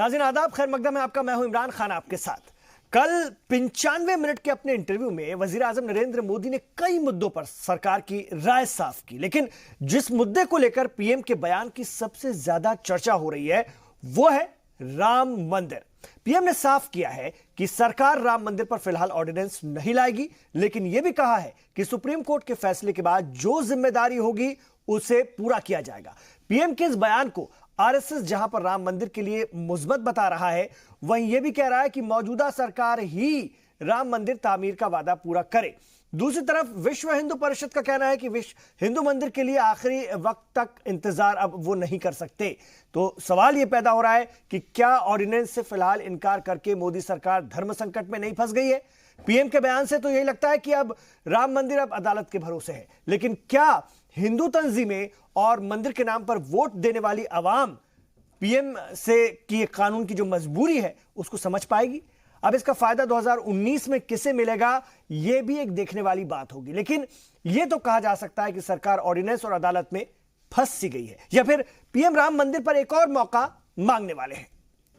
नाज़रीन आदाब, खैर मकदम है आपका। मैं हूं इमरान खान आपके साथ। कल 95 मिनट के अपने इंटरव्यू में वजीर आजम नरेंद्र मोदी ने कई मुद्दों पर सरकार की राय साफ की, लेकिन जिस मुद्दे को लेकर पीएम के बयान की सबसे ज्यादा चर्चा हो रही है वो है राम मंदिर। पीएम ने साफ किया है कि सरकार राम मंदिर पर फिलहाल ऑर्डिनेंस नहीं लाएगी, लेकिन यह भी कहा है कि सुप्रीम कोर्ट के फैसले के बाद जो जिम्मेदारी होगी उसे पूरा किया जाएगा। पीएम के इस बयान को आरएसएस जहां पर राम मंदिर के लिए मुस्बत बता रहा है, वहीं यह भी कह रहा है कि मौजूदा सरकार ही राम मंदिर तामीर का वादा पूरा करे। दूसरी तरफ विश्व हिंदू परिषद का कहना है कि विश्व हिंदू मंदिर के लिए आखिरी वक्त तक इंतजार अब वो नहीं कर सकते। तो सवाल यह पैदा हो रहा है कि क्या ऑर्डिनेंस से फिलहाल इनकार करके मोदी सरकार धर्म संकट में नहीं फंस गई है? पीएम के बयान से तो यही लगता है कि अब राम मंदिर अब अदालत के भरोसे है, लेकिन क्या हिंदू तंजीमें और मंदिर के नाम पर वोट देने वाली आवाम पीएम से की कानून की जो मजबूरी है उसको समझ पाएगी? अब इसका फायदा 2019 में किसे मिलेगा, यह भी एक देखने वाली बात होगी। लेकिन यह तो कहा जा सकता है कि सरकार ऑर्डिनेंस और अदालत में फंस सी गई है, या फिर पीएम राम मंदिर पर एक और मौका मांगने वाले हैं।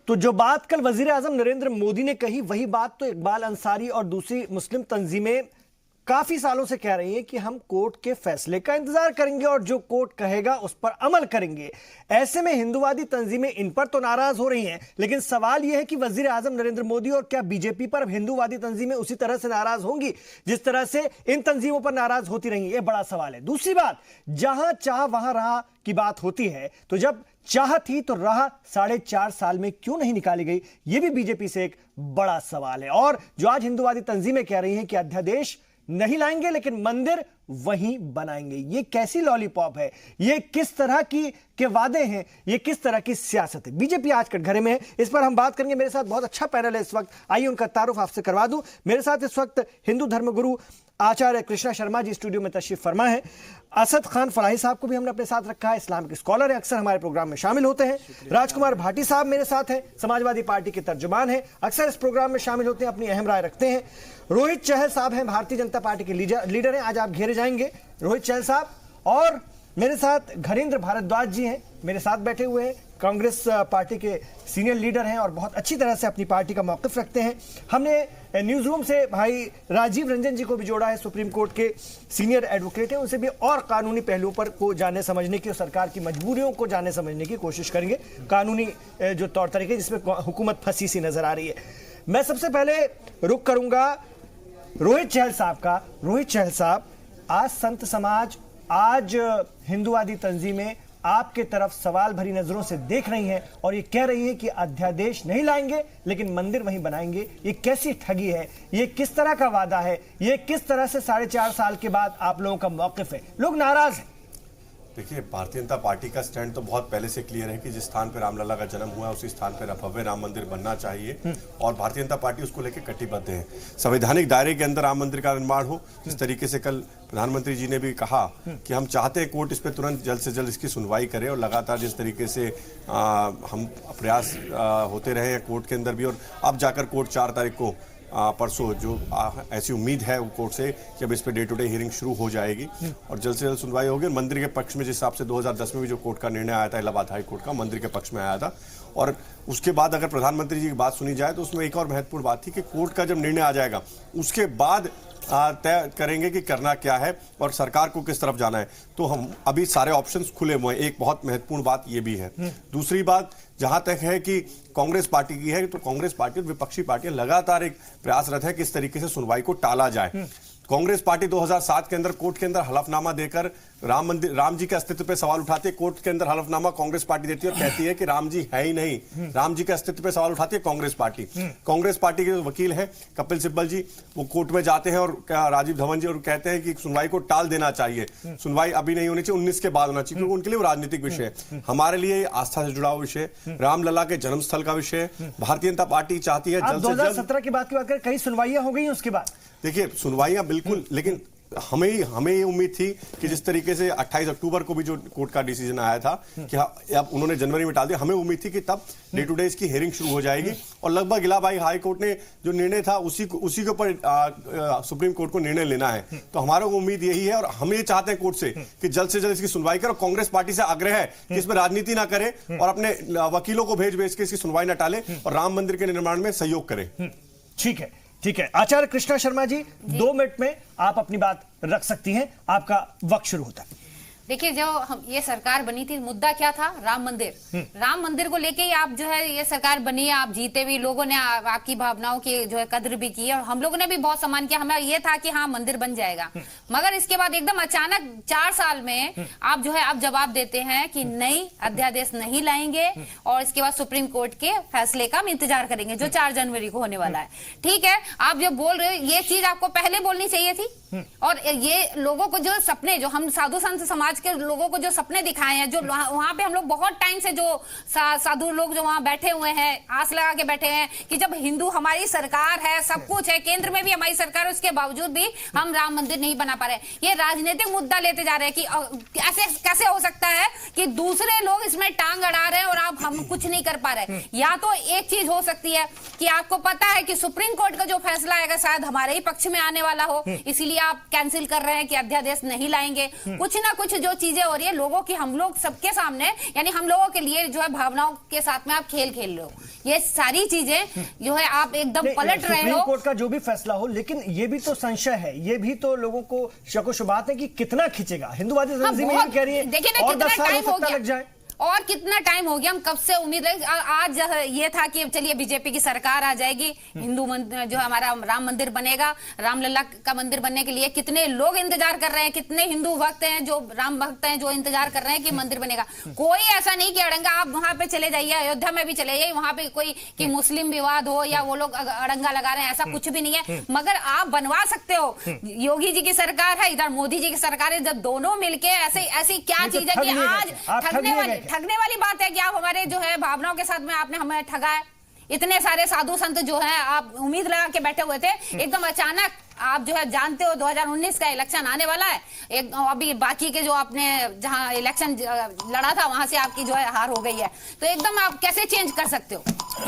तो जो बात कल वजीर आजम नरेंद्र मोदी ने कही, वही बात तो इकबाल अंसारी और दूसरी मुस्लिम तंजीमें काफी सालों से कह रही हैं कि हम कोर्ट के फैसले का इंतजार करेंगे और जो कोर्ट कहेगा उस पर अमल करेंगे। ऐसे में हिंदुवादी तंजीमें इन पर तो नाराज हो रही हैं, लेकिन सवाल यह है कि वजीर आजम नरेंद्र मोदी और क्या बीजेपी पर अब हिंदुवादी तंजीमें उसी तरह से नाराज होंगी जिस तरह से इन तंजीमों पर नाराज होती रही? यह बड़ा सवाल है। दूसरी बात, जहां चाह वहां राह की बात होती है, तो जब चाह थी तो राह 4.5 साल में क्यों नहीं निकाली गई? यह भी बीजेपी से एक बड़ा सवाल है। और जो आज हिंदुवादी तंजीमें कह रही हैं कि अध्यादेश नहीं लाएंगे लेकिन मंदिर वहीं बनाएंगे, ये कैसी लॉलीपॉप है? ये किस तरह के वादे हैं? ये किस तरह की सियासत है? बीजेपी आज कटघरे में है, इस पर हम बात करेंगे। मेरे साथ बहुत अच्छा पैनल है इस वक्त, आइए उनका तारुफ आपसे करवा दूं। मेरे साथ इस वक्त हिंदू धर्मगुरु आचार्य कृष्णा शर्मा जी स्टूडियो में तशरीफ फरमा है। असद खान फलाही साहब को भी हमने अपने साथ रखा है, इस्लामिक स्कॉलर है, अक्सर हमारे प्रोग्राम में शामिल होते हैं। राजकुमार भाटी साहब मेरे साथ हैं, समाजवादी पार्टी के तर्जुमान हैं, अक्सर इस प्रोग्राम में शामिल होते हैं, अपनी अहम राय रखते हैं। रोहित चहल साहब हैं, भारतीय जनता पार्टी के लीडर हैं, आज आप घेरे जाएंगे रोहित चहल साहब। और मेरे साथ घरेंद्र भारद्वाज जी हैं, मेरे साथ बैठे हुए हैं, कांग्रेस पार्टी के सीनियर लीडर हैं और बहुत अच्छी तरह से अपनी पार्टी का मौक़िफ़ रखते हैं। हमने न्यूज़ रूम से भाई राजीव रंजन जी को भी जोड़ा है, सुप्रीम कोर्ट के सीनियर एडवोकेट हैं, उनसे भी और कानूनी पहलुओं पर को जानने समझने की और सरकार की मजबूरियों को जानने समझने की कोशिश करेंगे, कानूनी जो तौर तरीके जिसमें हुकूमत फंसी सी नजर आ रही है। मैं सबसे पहले रुख करूंगा रोहित चहल साहब का। रोहित चहल साहब, आज संत समाज, आज हिंदुवादी तंजीमें आपके तरफ सवाल भरी नजरों से देख रही हैं और ये कह रही है कि अध्यादेश नहीं लाएंगे लेकिन मंदिर वहीं बनाएंगे। ये कैसी ठगी है? ये किस तरह का वादा है? ये किस तरह से 4.5 साल के बाद आप लोगों का मौकिफ है? लोग नाराज हैं। देखिए, भारतीय जनता पार्टी का स्टैंड तो बहुत पहले से क्लियर है कि जिस स्थान पर रामलला का जन्म हुआ है उसी स्थान पर भव्य राम मंदिर बनना चाहिए और भारतीय जनता पार्टी उसको लेकर कटिबद्ध है। संवैधानिक दायरे के अंदर राम मंदिर का निर्माण हो, जिस तरीके से कल प्रधानमंत्री जी ने भी कहा कि हम चाहते हैं कोर्ट इस पर तुरंत जल्द से जल्द इसकी सुनवाई करे और लगातार जिस तरीके से हम प्रयास होते रहे हैं कोर्ट के अंदर भी, और अब जाकर कोर्ट 4 तारीख को परसों जो ऐसी उम्मीद है कोर्ट से कि अब इस per day to day hearing शुरू हो जाएगी और जल्द से जल्द सुनवाई होगी। मंदिर के पक्ष में जिस हिसाब से 2010 में भी जो कोर्ट का निर्णय आया था, इलाहाबाद हाई कोर्ट का, मंदिर के पक्ष में आया था। और उसके बाद अगर प्रधानमंत्री जी की बात सुनी जाए तो उसमें एक और महत्वपूर्ण बात थी कि कोर्ट का जब निर्णय आ जाएगा उसके बाद तय करेंगे कि करना क्या है और सरकार को किस तरफ जाना है। तो हम अभी सारे ऑप्शंस खुले हुए हैं, एक बहुत महत्वपूर्ण बात यह भी है। दूसरी बात जहां तक है कि कांग्रेस पार्टी की है, तो कांग्रेस पार्टी और विपक्षी पार्टियां लगातार एक प्रयासरत है कि इस तरीके से सुनवाई को टाला जाए। कांग्रेस पार्टी 2007 के अंदर कोर्ट के अंदर हलफनामा देकर राम जी के अस्तित्व पे सवाल उठाती है। कोर्ट के अंदर हलफनामा कांग्रेस पार्टी देती है और कहती है कि राम जी है ही नहीं, राम जी के अस्तित्व पे सवाल उठाती है कांग्रेस पार्टी। कांग्रेस पार्टी के जो वकील हैं कपिल सिब्बल जी, वो कोर्ट में जाते हैं और राजीव धवन जी और कहते हैं कि सुनवाई को टाल देना चाहिए, सुनवाई अभी नहीं होनी चाहिए, 19 के बाद होना चाहिए, क्योंकि उनके लिए वो राजनीतिक विषय है। हमारे लिए आस्था से जुड़ा हुआ विषय, रामलला के जन्मस्थल का विषय। भारतीय जनता पार्टी चाहती है जल्द से जल्द 2017 की बात करें, कई सुनवाइयां हो गई उसके बाद। देखिए, सुनवाइयां बिल्कुल, लेकिन हमें ये उम्मीद थी कि जिस तरीके से 28 अक्टूबर को भी जो कोर्ट का डिसीजन आया था कि अब उन्होंने जनवरी में टाल दिया, हमें उम्मीद थी कि तब डे टू डे इसकी हियरिंग शुरू हो जाएगी और लगभग इलाहाबाद हाई कोर्ट ने जो निर्णय था उसी के ऊपर सुप्रीम कोर्ट को निर्णय लेना है। तो हमारा उम्मीद यही है और हम ये चाहते हैं कोर्ट से कि जल्द से जल्द इसकी सुनवाई करे और कांग्रेस पार्टी से आग्रह है कि इसमें राजनीति ना करे और अपने वकीलों को भेज के इसकी सुनवाई ना टाले और राम मंदिर के निर्माण में सहयोग करे। ठीक है, ठीक है। आचार्य कृष्णा शर्मा जी 2 मिनट में आप अपनी बात रख सकती हैं, आपका वक्त शुरू होता है। देखिए, जो ये सरकार बनी थी, मुद्दा क्या था? राम मंदिर। राम मंदिर को लेके ही आप जो है ये सरकार बनी है, आप जीते भी, लोगों ने आपकी भावनाओं की जो है कद्र भी की है और हम लोगों ने भी बहुत सम्मान किया। हमें ये था कि हाँ मंदिर बन जाएगा, मगर इसके बाद एकदम अचानक 4 साल में आप जो है आप जवाब देते हैं कि नई अध्यादेश नहीं लाएंगे और इसके बाद सुप्रीम कोर्ट के फैसले का हम इंतजार करेंगे जो 4 जनवरी को होने वाला है। ठीक है, आप जो बोल रहे हो ये चीज आपको पहले बोलनी चाहिए थी और ये लोगों को जो सपने, जो हम साधु संत समाज के लोगों को जो सपने दिखाए हैं, जो वहां पे हम लोग बहुत टाइम से जो साधु लोग जो वहां बैठे हुए हैं, आस लगा के बैठे हैं कि जब हिंदू हमारी सरकार है, सब कुछ है, केंद्र में भी हमारी सरकार है, उसके बावजूद भी हम राम मंदिर नहीं बना पा रहे। ये राजनीतिक मुद्दा लेते जा रहे हैं कि ऐसे कैसे हो सकता है कि दूसरे लोग इसमें टांग अड़ा रहे हैं और आप हम कुछ नहीं कर पा रहे। या तो एक चीज हो सकती है कि आपको पता है कि सुप्रीम कोर्ट का जो फैसला आएगा शायद हमारे ही पक्ष में आने वाला हो, इसीलिए आप कैंसिल कर रहे हैं कि अध्यादेश नहीं लाएंगे। कुछ ना कुछ जो चीजें हो रही है लोगों की, हम लोग सबके सामने, यानी हम लोगों के लिए जो है भावनाओं के साथ में आप खेल रहे हो। ये सारी चीजें जो है आप एकदम पलट रहे हो। सुप्रीम कोर्ट का जो भी फैसला हो, लेकिन ये भी तो संशय है, ये भी तो लोगों को शक शुबात है कि कितना खींचेगा। हिंदुवादी तंजीमें ये कह रही है देखिए ना, और 10 कितना साल टाइम हो हो सकता गया लग जाए। और कितना टाइम हो गया, हम कब से उम्मीद रहे। आज ये था कि चलिए बीजेपी की सरकार आ जाएगी, हिंदू जो हमारा राम मंदिर बनेगा, रामलला का मंदिर बनने के लिए कितने लोग इंतजार कर रहे हैं, कितने हिंदू भक्त हैं जो राम भक्त हैं जो इंतजार कर रहे हैं कि मंदिर बनेगा। कोई ऐसा नहीं कि अड़ंगा, आप वहां पे चले जाइए, अयोध्या में भी चले जाइए, वहां पे कोई कि मुस्लिम विवाद हो या वो लोग अड़ंगा लगा रहे हैं, ऐसा कुछ भी नहीं है। मगर आप बनवा सकते हो। योगी जी की सरकार है, इधर मोदी जी की सरकार है, जब दोनों मिलके ऐसी क्या चीज है कि आज ठगने वाली बात है कि आप हमारे जो है भावनाओं के साथ में आपने हमें ठगा है। इतने सारे साधु संत जो हैं, आप उम्मीद लगा के बैठे हुए थे, एकदम अचानक आप जो है जानते हो 2019 का इलेक्शन आने वाला है, एक अभी बाकी के जो आपने जहां इलेक्शन लड़ा था वहां से आपकी जो है हार हो गई है, तो एकदम आप कैसे चेंज कर सकते हो?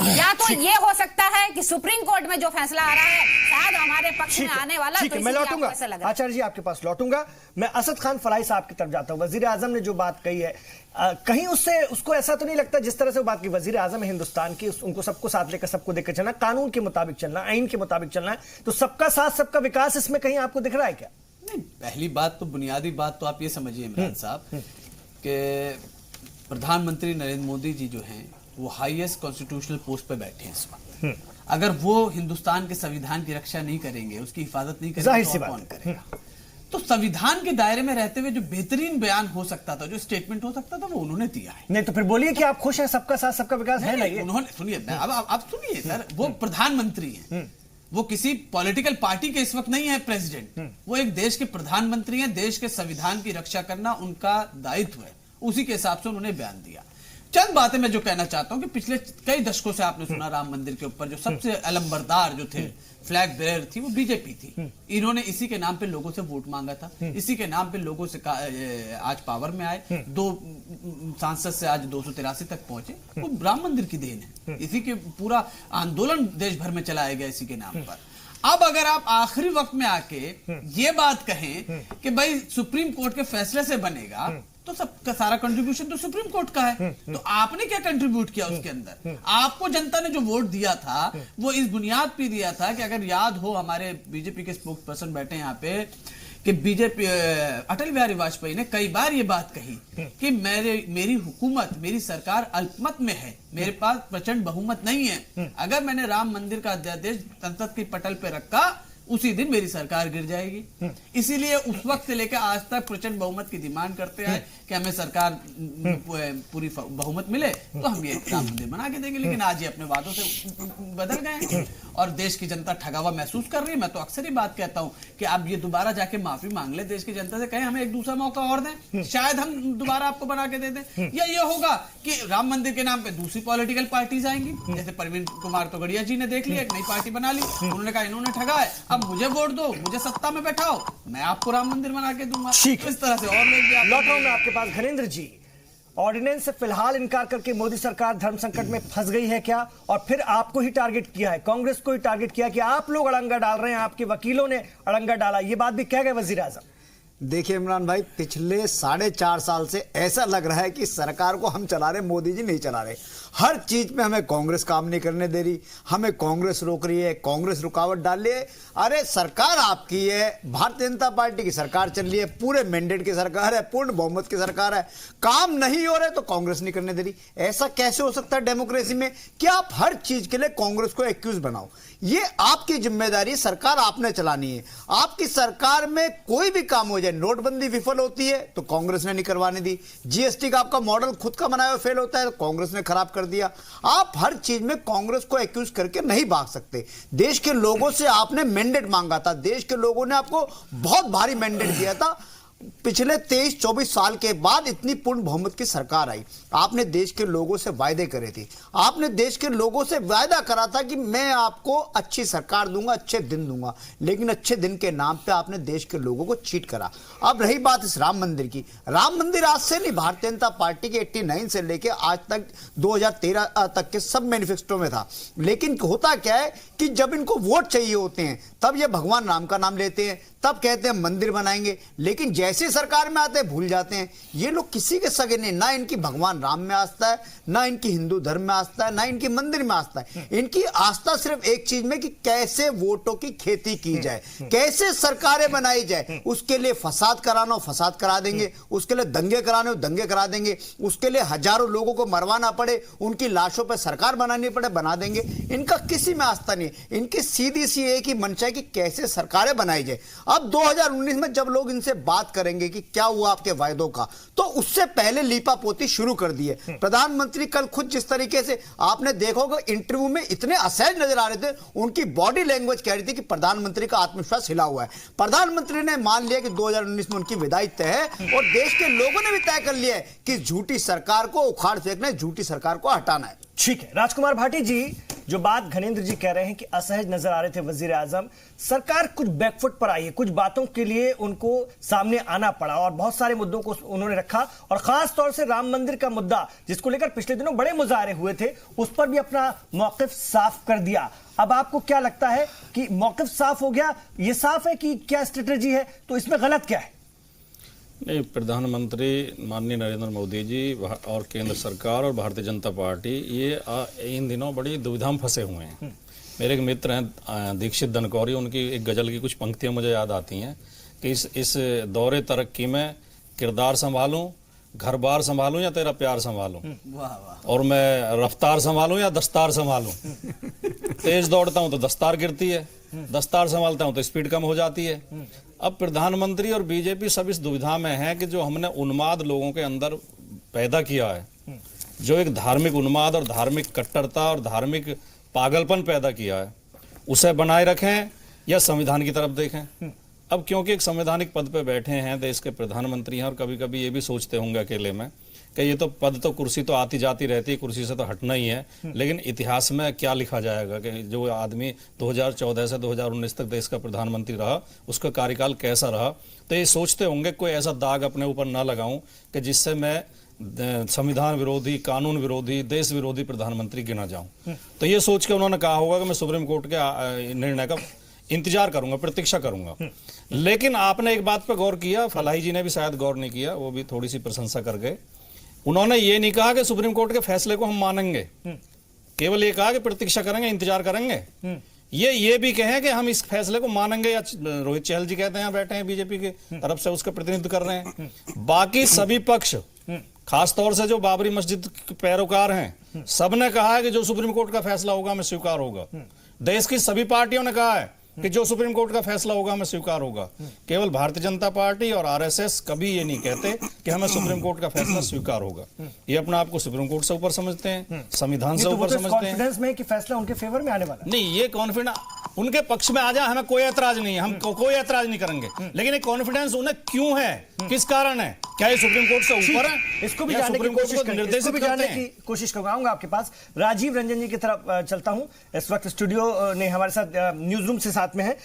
या तो ये हो सकता है कि सुप्रीम कोर्ट में जो फैसला आ रहा है शायद हमारे पक्ष में आने वाला है। तो मैं लौटूंगा आचार्य जी आपके पास लौटूंगा। मैं असद खान फराई साहब की तरफ जाता हूं। वजीर आजम ने जो बात कही है, कहीं उसको ऐसा तो नहीं लगता जिस तरह से वो बात की, वजीर आजम है हिंदुस्तान की, उनको सबको साथ लेकर सबको देकर चलना, कानून के मुताबिक चलना, आइन के मुताबिक चलना है, तो सबका साथ सबका विकास इसमें कहीं आपको दिख रहा है क्या? नहीं, पहली बात तो, बुनियादी बात तो आप ये समझिए इमरान साहब कि प्रधानमंत्री नरेंद्र मोदी जी जो हैं वो हाईएस्ट कॉन्स्टिट्यूशनल पोस्ट पे बैठे हैं इस वक्त। अगर वो हिंदुस्तान के संविधान की रक्षा नहीं करेंगे, उसकी हिफाजत नहीं करेंगे, तो कौन करेगा? तो संविधान के दायरे में रहते हुए जो बेहतरीन बयान हो सकता था, जो स्टेटमेंट हो सकता था, वो उन्होंने दिया है। नहीं तो फिर बोलिए कि आप खुश हैं, सबका साथ सबका विकास है ना? ये उन्होंने, सुनिए अब आप सुनिए सर, वो प्रधानमंत्री हैं, वो किसी पॉलिटिकल पार्टी के इस वक्त नहीं है प्रेसिडेंट, वो एक देश के प्रधानमंत्री हैं। देश के संविधान की रक्षा करना उनका दायित्व है, उसी के हिसाब से उन्होंने बयान दिया। चंद बातें मैं जो कहना चाहता हूं कि पिछले कई दशकों से आपने सुना राम मंदिर के ऊपर जो सबसे अलंबरदार जो थे, फ्लैग बेयर थी, वो बीजेपी थी। इन्होंने इसी के नाम पे लोगों से वोट मांगा था, इसी के नाम पे लोगों से आज पावर में आए, 2 सांसद से आज 283 तक पहुंचे। वो राम मंदिर की देन है, इसी के पूरा आंदोलन देश भर में चलाया गया इसी के नाम पर। अब अगर आप आखिरी वक्त में आके ये बात कहें कि भाई सुप्रीम कोर्ट के फैसले से बनेगा, तो सबका सारा कंट्रीब्यूशन तो सुप्रीम कोर्ट का है। तो आपने क्या कंट्रीब्यूट किया उसके अंदर? आपको जनता ने जो वोट दिया था वो इस बुनियाद पे दिया था कि अगर याद हो, हमारे बीजेपी के स्पोक्स पर्सन बैठे यहाँ पे, कि बीजेपी अटल बिहारी वाजपेयी ने कई बार ये बात कही कि मेरी हुकूमत, मेरी सरकार अल्पमत में है, मेरे पास प्रचंड बहुमत नहीं है। अगर मैंने राम मंदिर का अध्यादेश संसद के पटल पे रखा, उसी दिन मेरी सरकार गिर जाएगी। इसीलिए उस वक्त से लेकर आज तक प्रचंड बहुमत की डिमांड करते हैं कि हमें सरकार पूरी बहुमत मिले तो हम ये राम मंदिर बना के देंगे। लेकिन आज ये अपने वादों से बदल गए और देश की जनता ठगा हुआ महसूस कर रही है। मैं तो अक्सर ही बात कहता हूं कि आप ये दोबारा जाके माफी मांग ले देश की जनता से, कहें हमें एक दूसरा मौका और दें, शायद हम दोबारा आपको बना के दे दें। या ये होगा कि राम मंदिर के नाम पे दूसरी पॉलिटिकल पार्टीज आएंगी, जैसे परवीन कुमार तोगड़िया जी ने देख लिया, एक नई पार्टी बना ली, उन्होंने कहा इन्होंने ठगा है, अब मुझे वोट दो, मुझे सत्ता में बैठाओ, मैं आपको राम मंदिर बना के दूंगा। ठीक है। इस तरह से और लोग भी आप लौट रहा हूं मैं आपके पास। घनेंद्र जी, ऑर्डिनेंस से फिलहाल इनकार करके मोदी सरकार धर्म संकट में फंस गई है क्या? और फिर आपको ही टारगेट किया है, कांग्रेस को ही टारगेट किया कि आप लोग अड़ंगा डाल रहे हैं, आपके वकीलों ने अड़ंगा डाला, ये बात भी कह गए वजीर आजम। देखिए इमरान भाई, पिछले 4.5 साल से ऐसा लग रहा है कि सरकार को हम चला रहे, मोदी जी नहीं चला रहे। हर चीज में हमें कांग्रेस काम नहीं करने दे रही, हमें कांग्रेस रोक रही है, कांग्रेस रुकावट डाल रही है। अरे सरकार आपकी है, भारतीय जनता पार्टी की सरकार चल रही है, पूरे मैंडेट की सरकार है, पूर्ण बहुमत की सरकार है, काम नहीं हो रहे तो कांग्रेस नहीं करने दे रही। ऐसा कैसे हो सकता है डेमोक्रेसी में कि आप हर चीज के लिए कांग्रेस को एक्यूज बनाओ? ये आपकी जिम्मेदारी, सरकार आपने चलानी है। आपकी सरकार में कोई भी काम हो जाए, नोटबंदी विफल होती है तो कांग्रेस ने नहीं करवाने दी, जीएसटी का आपका मॉडल खुद का बनाया हुआ फेल होता है तो कांग्रेस ने खराब कर दिया। आप हर चीज में कांग्रेस को एक्यूज करके नहीं भाग सकते। देश के लोगों से आपने मैंडेट मांगा था, देश के लोगों ने आपको बहुत भारी मैंडेट दिया था। पिछले 23-24 साल के बाद इतनी पूर्ण बहुमत की सरकार आई। आपने देश के लोगों से वायदे करे थे, आपने देश के लोगों से वायदा करा था कि मैं आपको अच्छी सरकार दूंगा, अच्छे दिन दूंगा, लेकिन अच्छे दिन के नाम पे आपने देश के लोगों को चीट करा। अब रही बात इस राम मंदिर की, राम मंदिर आज से नहीं, भारतीय जनता पार्टी के 89 से लेकर आज तक 2013 तक के सब मैनिफेस्टो में था। लेकिन होता क्या है कि जब इनको वोट चाहिए होते हैं तब ये भगवान राम का नाम लेते हैं, तब कहते हैं मंदिर बनाएंगे, लेकिन जैसे सरकार में आते हैं भूल जाते हैं। ये लोग किसी के सगे नहीं, ना इनकी भगवान राम में आस्था है, ना इनकी हिंदू धर्म में आस्था है, ना इनकी मंदिर में आस्था है। इनकी आस्था सिर्फ एक चीज में कि कैसे वोटों की खेती की जाए, कैसे सरकारें बनाई जाए। उसके लिए फसाद कराना हो फसाद करा देंगे, उसके लिए दंगे कराने हो दंगे करा देंगे, उसके लिए हजारों लोगों को मरवाना पड़े, उनकी लाशों पर सरकार बनानी पड़े, बना देंगे। इनका किसी में आस्था नहीं है, इनकी सीधी सी एक ही मंशा है कि कैसे सरकारें बनाई जाए। अब 2019 में जब लोग इनसे बात करेंगे कि क्या हुआ आपके वायदों का, तो उससे पहले लीपापोती शुरू कर दी है। प्रधानमंत्री कल खुद जिस तरीके से आपने देखा होगा इंटरव्यू में इतने असहज नजर आ रहे थे, उनकी बॉडी लैंग्वेज कह रही थी कि प्रधानमंत्री का आत्मविश्वास हिला हुआ है। प्रधानमंत्री ने मान लिया कि 2019 में उनकी विदाई तय है और देश के लोगों ने भी तय कर लिया है कि झूठी सरकार को उखाड़ फेंकना है, झूठी सरकार को हटाना है। ठीक है, राजकुमार भाटी जी, जो बात घनेंद्र जी कह रहे हैं कि असहज नजर आ रहे थे वजीर आजम, सरकार कुछ बैकफुट पर आई है, कुछ बातों के लिए उनको सामने आना पड़ा और बहुत सारे मुद्दों को उन्होंने रखा, और खास तौर से राम मंदिर का मुद्दा जिसको लेकर पिछले दिनों बड़े मुजाहरे हुए थे, उस पर भी अपना मौकिफ साफ कर दिया। अब आपको क्या लगता है कि मौकिफ साफ हो गया, ये साफ है कि क्या स्ट्रेटेजी है, तो इसमें गलत क्या है? नहीं, प्रधानमंत्री माननीय नरेंद्र मोदी जी और केंद्र सरकार और भारतीय जनता पार्टी ये इन दिनों बड़ी दुविधा में फंसे हुए हैं। मेरे एक मित्र हैं दीक्षित दनकौरी, उनकी एक गजल की कुछ पंक्तियां मुझे याद आती हैं कि इस दौरे तरक्की में किरदार संभालूं, घर बार संभालूं या तेरा प्यार संभालूं, और मैं रफ्तार संभालूं या दस्तार संभालूं। तेज दौड़ता हूं तो दस्तार गिरती है, दस्तार संभालता हूं तो स्पीड कम हो जाती है। अब प्रधानमंत्री और बीजेपी सब इस दुविधा में है कि जो हमने उन्माद लोगों के अंदर पैदा किया है, जो एक धार्मिक उन्माद और धार्मिक कट्टरता और धार्मिक पागलपन पैदा किया है, उसे बनाए रखें या संविधान की तरफ देखें। अब क्योंकि एक संवैधानिक पद पे बैठे हैं, देश के प्रधानमंत्री हैं, और कभी कभी ये भी सोचते होंगे अकेले में कि ये तो पद तो कुर्सी तो आती जाती रहती है, कुर्सी से तो हटना ही है, लेकिन इतिहास में क्या लिखा जाएगा कि जो आदमी 2014 से 2019 तक देश का प्रधानमंत्री रहा, उसका कार्यकाल कैसा रहा। तो ये सोचते होंगे कोई ऐसा दाग अपने ऊपर ना लगाऊं कि जिससे मैं संविधान विरोधी, कानून विरोधी, देश विरोधी प्रधानमंत्री गिना जाऊं। तो ये सोच के उन्होंने कहा होगा कि मैं सुप्रीम कोर्ट के निर्णय का इंतजार करूंगा, प्रतीक्षा करूंगा। लेकिन आपने एक बात पर गौर किया, फलाही जी ने भी शायद गौर नहीं किया, वो भी थोड़ी सी प्रशंसा कर गए। उन्होंने ये नहीं कहा कि सुप्रीम कोर्ट के फैसले को हम मानेंगे, केवल ये कहा कि प्रतीक्षा करेंगे, इंतजार करेंगे। ये भी कहें कि हम इस फैसले को मानेंगे, या रोहित चहल जी कहते हैं बैठे हैं बीजेपी के तरफ से, उसका प्रतिनिधित्व कर रहे हैं। बाकी सभी पक्ष, खासतौर से जो बाबरी मस्जिद के पैरोकार हैं, सबने कहा है कि जो सुप्रीम कोर्ट का फैसला होगा हमें स्वीकार होगा। देश की सभी पार्टियों ने कहा है कि जो सुप्रीम कोर्ट का फैसला होगा हमें स्वीकार होगा। केवल भारतीय जनता पार्टी और आरएसएस कभी ये नहीं कहते कि हमें सुप्रीम कोर्ट का फैसला स्वीकार होगा। ये अपने आप को सुप्रीम कोर्ट से ऊपर समझते हैं, संविधान से ऊपर समझते हैं। कॉन्फिडेंस में कि फैसला उनके फेवर में आने वाला नहीं, ये कॉन्फिडेंस उनके पक्ष में आ जाए, हमें कोई ऐतराज नहीं है, हम कोई ऐतराज नहीं करेंगे, लेकिन ये कॉन्फिडेंस उन्हें क्यों है, किस कारण है, क्या ये सुप्रीम कोर्ट से ऊपर है? इसको भी जानने की कोशिश करूंगा आपके पास। राजीव रंजन जी की तरफ चलता हूं, इस वक्त स्टूडियो ने हमारे साथ न्यूज रूम से साथ में है।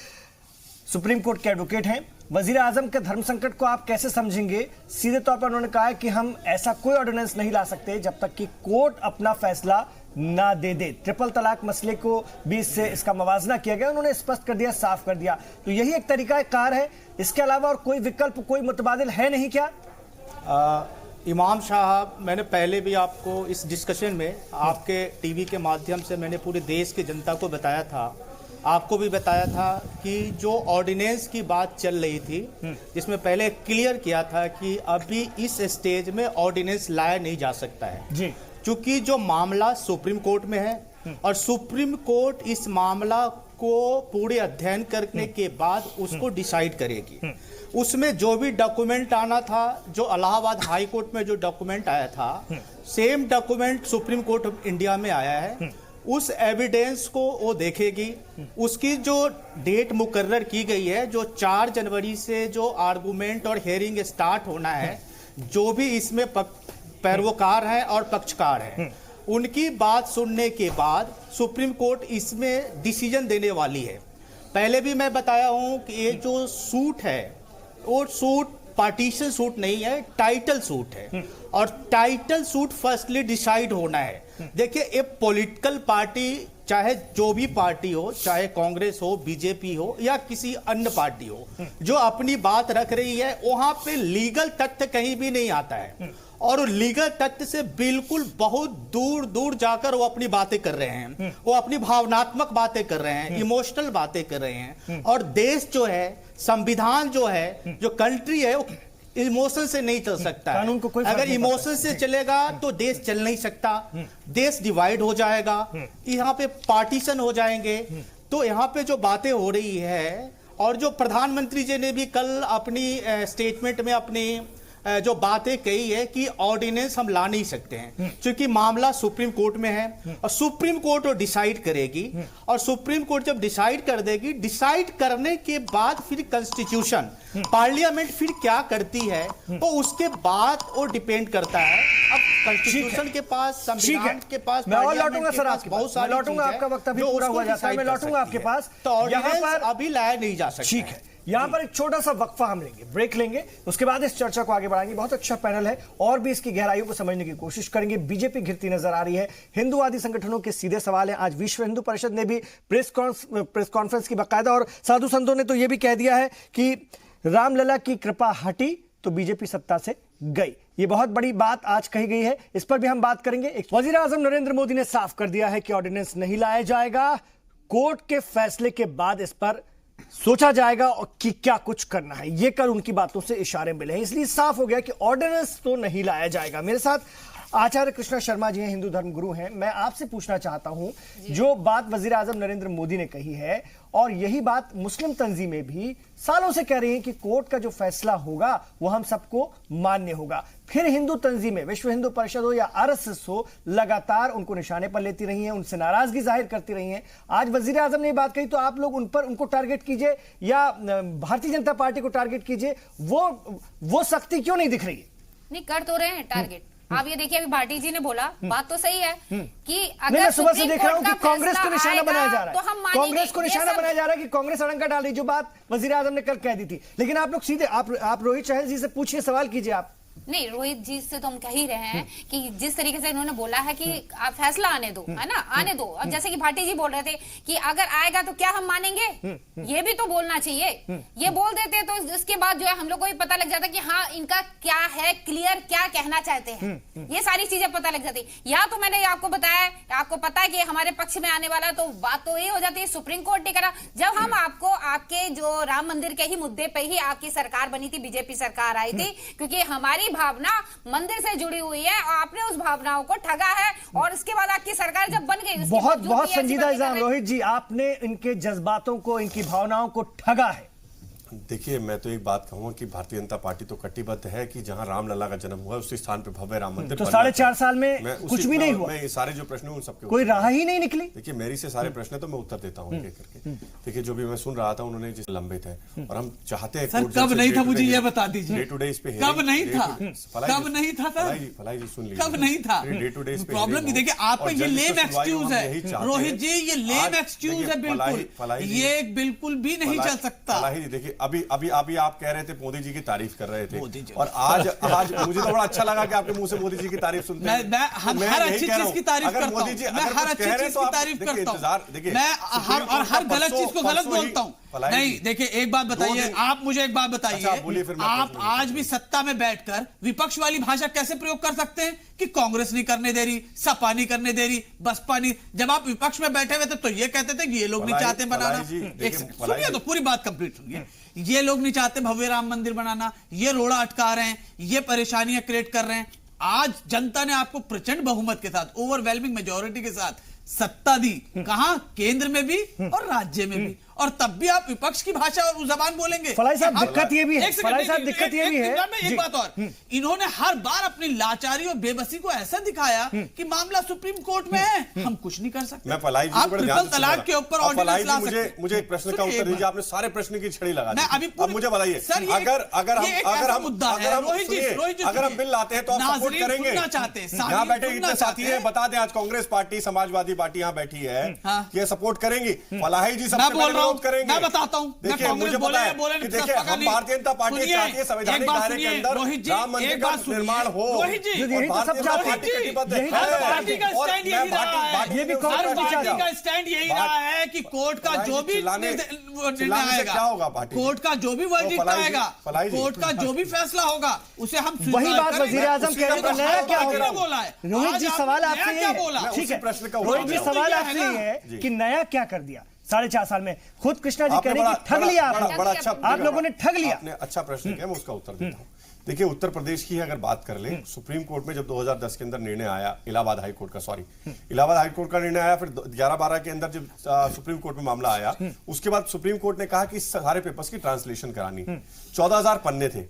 सुप्रीम कोर्ट के एडवोकेट हैं। वजीर आजम के धर्म संकट को आप कैसे समझेंगे? सीधे तौर पर उन्होंने कहा है कि हम ऐसा कोई ऑर्डिनेंस नहीं ला सकते जब तक कि कोर्ट अपना फैसला ना दे दे। ट्रिपल तलाक मसले को भी इससे इसका मवाजना किया गया, उन्होंने स्पष्ट कर दिया, साफ कर दिया। तो यही एक तरीका कार है, इसके अलावा और कोई विकल्प, कोई मुतबादिल है नहीं क्या? इमाम साहब, मैंने पहले भी आपको इस डिस्कशन में आपके टीवी के माध्यम से मैंने पूरे देश की जनता को बताया था, आपको भी बताया था कि जो ऑर्डिनेंस की बात चल रही थी, जिसमें पहले क्लियर किया था कि अभी इस स्टेज में ऑर्डिनेंस लाया नहीं जा सकता है जी, क्योंकि जो मामला सुप्रीम कोर्ट में है और सुप्रीम कोर्ट इस मामला को पूरे अध्ययन करने के बाद उसको डिसाइड करेगी। उसमें जो भी डॉक्यूमेंट आना था, जो इलाहाबाद हाई कोर्ट में जो डॉक्यूमेंट आया था, same document supreme court of India में आया है। उस एविडेंस को वो देखेगी। उसकी जो डेट मुकर्रर की गई है, जो 4 जनवरी से जो आर्गुमेंट और हेयरिंग स्टार्ट होना है, जो भी इसमें पैरवकार हैं और पक्षकार हैं, उनकी बात सुनने के बाद सुप्रीम कोर्ट इसमें डिसीजन देने वाली है। पहले भी मैं बताया हूं कि ये जो सूट है वो सूट पार्टीशन सूट नहीं है, टाइटल सूट है और टाइटल सूट फर्स्टली डिसाइड होना है। देखिए, एक पॉलिटिकल पार्टी, चाहे जो भी पार्टी हो, चाहे कांग्रेस हो, बीजेपी हो या किसी अन्य पार्टी हो, जो अपनी बात रख रही है, वहां पे लीगल तथ्य कहीं भी नहीं आता है और लीगल तथ्य से बिल्कुल बहुत दूर दूर जाकर वो अपनी बातें कर रहे हैं, वो अपनी भावनात्मक बातें कर रहे हैं, इमोशनल बातें कर रहे हैं। और देश जो है, संविधान जो है, जो कंट्री है, वो इमोशन से नहीं चल सकता कानून को कोई है। फर्क अगर नहीं इमोशन से चलेगा तो देश चल नहीं सकता, देश डिवाइड हो जाएगा, यहाँ पे पार्टीशन हो जाएंगे। तो यहाँ पे जो बातें हो रही है, और जो प्रधानमंत्री जी ने भी कल अपनी स्टेटमेंट में अपनी जो बातें कही है कि ऑर्डिनेंस हम ला नहीं सकते हैं क्योंकि मामला सुप्रीम कोर्ट में है और सुप्रीम कोर्ट वो डिसाइड करेगी। और सुप्रीम कोर्ट जब डिसाइड कर देगी, डिसाइड करने के बाद फिर कॉन्स्टिट्यूशन, पार्लियामेंट फिर क्या करती है तो उसके बाद वो डिपेंड करता है। अब कॉन्स्टिट्यूशन के पास, संविधान के पास, मैं और लौटूंगा सर आपके बहुत सारी लौटूंगा, आपका वक्त अभी पूरा हो जाता है, मैं लौटूंगा आपके पास। तो ऑर्डिनेंस अभी लाया नहीं जा सकता। ठीक है, यहां पर एक छोटा सा वक्फा हम लेंगे, ब्रेक लेंगे, उसके बाद इस चर्चा को आगे बढ़ाएंगे। बहुत अच्छा पैनल है और भी इसकी गहराइयों को समझने की कोशिश करेंगे। बीजेपी घिरती नजर आ रही है, हिंदुवादी संगठनों के सीधे सवाल हैं। आज विश्व हिंदू परिषद ने भी प्रेस कॉन्फ्रेंस की बाकायदा, और साधु संतों ने तो यह भी कह दिया है कि रामलला की कृपा हटी तो बीजेपी सत्ता से गई। ये बहुत बड़ी बात आज कही गई है, इस पर भी हम बात करेंगे। वजीर आजम नरेंद्र मोदी ने साफ कर दिया है कि ऑर्डिनेंस नहीं लाया जाएगा, कोर्ट के फैसले के बाद इस पर सोचा जाएगा और कि क्या कुछ करना है। ये कल उनकी बातों से इशारे मिले हैं, इसलिए साफ हो गया कि ऑर्डिनेंस तो नहीं लाया जाएगा। मेरे साथ आचार्य कृष्णा शर्मा जी हैं, हिंदू धर्म गुरु हैं। मैं आपसे पूछना चाहता हूं, जो बात वजीर आजम नरेंद्र मोदी ने कही है और यही बात मुस्लिम तंजीमें भी सालों से कह रही हैं कि कोर्ट का जो फैसला होगा वो हम सबको मान्य होगा, फिर हिंदू तंजीमें, विश्व हिंदू परिषद हो या आरएसएस हो, लगातार उनको निशाने पर लेती रही हैं, उनसे नाराजगी जाहिर करती रही हैं। आज वजीर आजम ने ये बात कही तो आप लोग उनको टारगेट कीजिए या भारतीय जनता पार्टी को टारगेट कीजिए, वो सख्ती क्यों नहीं दिख रही है? नहीं, कर तो रहे हैं टारगेट। आप ये देखिए, अभी भाटी जी ने बोला, बात तो सही है कि अगर मैं सुबह से देख रहा हूं कि सुप्रीम कोर्ट कांग्रेस का को निशाना बनाया जा रहा तो है, हम मानेंगे। कांग्रेस को निशाना बनाया जा रहा है कि कांग्रेस अड़ंगा डाल रही, जो बात वजीर आजम ने कल कह दी थी। लेकिन आप लोग सीधे आप रोहित चहल जी से पूछिए, सवाल कीजिए आप। नहीं, रोहित जी से तो हम कह ही रहे हैं कि जिस तरीके से इन्होंने बोला है कि आप फैसला आने दो, है ना, आने दो। अब जैसे कि भाटी जी बोल रहे थे कि अगर आएगा तो क्या हम मानेंगे, ये भी तो बोलना चाहिए। ये बोल देते तो इसके बाद जो है हम लोग को भी पता लग जाता कि हाँ, इनका क्या है, क्लियर क्या कहना चाहते हैं, ये सारी चीजें पता लग जाती। या तो मैंने आपको बताया, आपको पता है कि हमारे पक्ष में आने वाला, तो बात तो ये हो जाती है सुप्रीम कोर्ट ने करा। जब हम आपको आपके जो राम मंदिर के ही मुद्दे पे ही आपकी सरकार बनी थी, बीजेपी सरकार आई थी, क्योंकि हमारी भावना मंदिर से जुड़ी हुई है और आपने उस भावनाओं को ठगा है और उसके बाद आपकी सरकार जब बन गई, बहुत संजीदा इल्जाम रोहित जी, आपने इनके जज्बातों को, इनकी भावनाओं को ठगा है। देखिए, मैं तो एक बात कहूंगा कि भारतीय जनता पार्टी तो कटिबद्ध है कि जहां रामलला का जन्म हुआ उसी स्थान पे भव्य राम मंदिर तो बनना 4.5 चाहिए। साल में मैं कुछ भी नहीं हुआ। मैं सारे जो प्रश्न उन सबके कोई राह ही नहीं निकली। देखिए, मेरी से सारे प्रश्न तो मैं उत्तर देता हूँ एक एक करके। देखिए, जो भी मैं सुन रहा था उन्होंने जिस लंबित है और हम चाहते हैं सर, कब नहीं था मुझे ये बता दीजिए। डे टू डे इस पे कब नहीं था, कब नहीं था सर, फलाई जी सुन लीजिए, कब नहीं था। डे टू डे इस पे प्रॉब्लम की देखिए, आपका ये लेम एक्सक्यूज है रोहित जी, ये लेम एक्सक्यूज है बिल्कुल, ये बिल्कुल भी नहीं चल सकता। देखिए, अभी आप कह रहे थे मोदी जी की तारीफ कर रहे थे और आज मुझे तो बड़ा अच्छा लगा कि आपके मुंह से मोदी जी की तारीफ सुनते हैं। मैं हर अच्छी चीज की तारीफ करता हूं, मैं हर अच्छी चीज की तारीफ करता हूं, मैं हर गलत चीज को गलत बोलता हूं। नहीं, देखिए एक बात बताइए, आप मुझे एक बात बताइए, आप आज भी सत्ता में बैठकर विपक्ष वाली भाषा कैसे प्रयोग कर सकते हैं कि कांग्रेस नहीं करने दे रही, सपा नहीं करने दे रही, बसपा नहीं। जब आप विपक्ष में बैठे हुए थे तो ये कहते थे कि ये लोग नहीं चाहते बनाना। सुनिए तो पूरी बात कंप्लीट सुनिए। ये लोग नहीं चाहते भव्य राम मंदिर बनाना, ये रोड़ा अटका रहे हैं, ये परेशानियां क्रिएट कर रहे हैं। आज जनता ने आपको प्रचंड बहुमत के साथ, ओवरवेलमिंग मेजॉरिटी के साथ सत्ता दी, कहां? केंद्र में भी और राज्य में भी, और तब भी आप विपक्ष की भाषा और जबान बोलेंगे। फलाई साहब, दिक्कत ये भी है, फलाई साहब, दिक्कत ये भी है। एक बात और, इन्होंने हर बार अपनी लाचारी और बेबसी को ऐसा दिखाया कि मामला सुप्रीम कोर्ट में है, हम कुछ नहीं कर सकते। मैं फलाई जी आप ट्रिपल तलाक के ऊपर ऑर्डिनेंस ला सकते हैं। मुझे एक प्रश्न का उत्तर दीजिए, आपने सारे प्रश्न की छड़ी लगा दी। अब मुझे बताइए, अगर हम बिल लाते हैं तो आप सपोर्ट करेंगे? यहाँ बैठे इतने साथी हैं, बता दें आज कांग्रेस पार्टी, समाजवादी पार्टी यहाँ बैठी है, ये सपोर्ट करेंगी? फलाही जी सबसे पहले विरोध करेंगे। मैं बताता हूं, देखिए, मुझे पता है कि देखिए, हम भारतीय जनता पार्टी चाहती है संवैधानिक दायरे के अंदर राम मंदिर का निर्माण हो और भारतीय जनता पार्टी कटिबद्ध है। पार्टी का स्टैंड यही रहा है कि कोर्ट का जो भी निर्णय आएगा, क्या होगा, कोर्ट का जो भी वर्डिक्ट आएगा, कोर्ट का जो भी फैसला होगा उसे हम वही बात वजीर आजम कह रहे हैं। नया क्या होगा बोला है रोहित जी? सवाल आपसे क्या बोला? ठीक है प्रश्न का रोहित जी, सवाल आपसे ये है कि नया क्या कर दिया 4.5 साल में? खुद कृष्णा जी कह रहे हैं कि ठग लिया आप लोगों ने, ठग लिया। आपने अच्छा प्रश्न किया, मैं उसका उत्तर देता हूं। देखिए, उत्तर प्रदेश की अगर बात कर ले, सुप्रीम कोर्ट में जब 2010 के अंदर निर्णय आया, इलाहाबाद हाई कोर्ट का निर्णय आया, फिर 11-12 के अंदर जब सुप्रीम कोर्ट में मामला आया, उसके बाद सुप्रीम कोर्ट ने कहा कि सारे पेपर्स की ट्रांसलेशन करानी। 14,000 पन्ने थे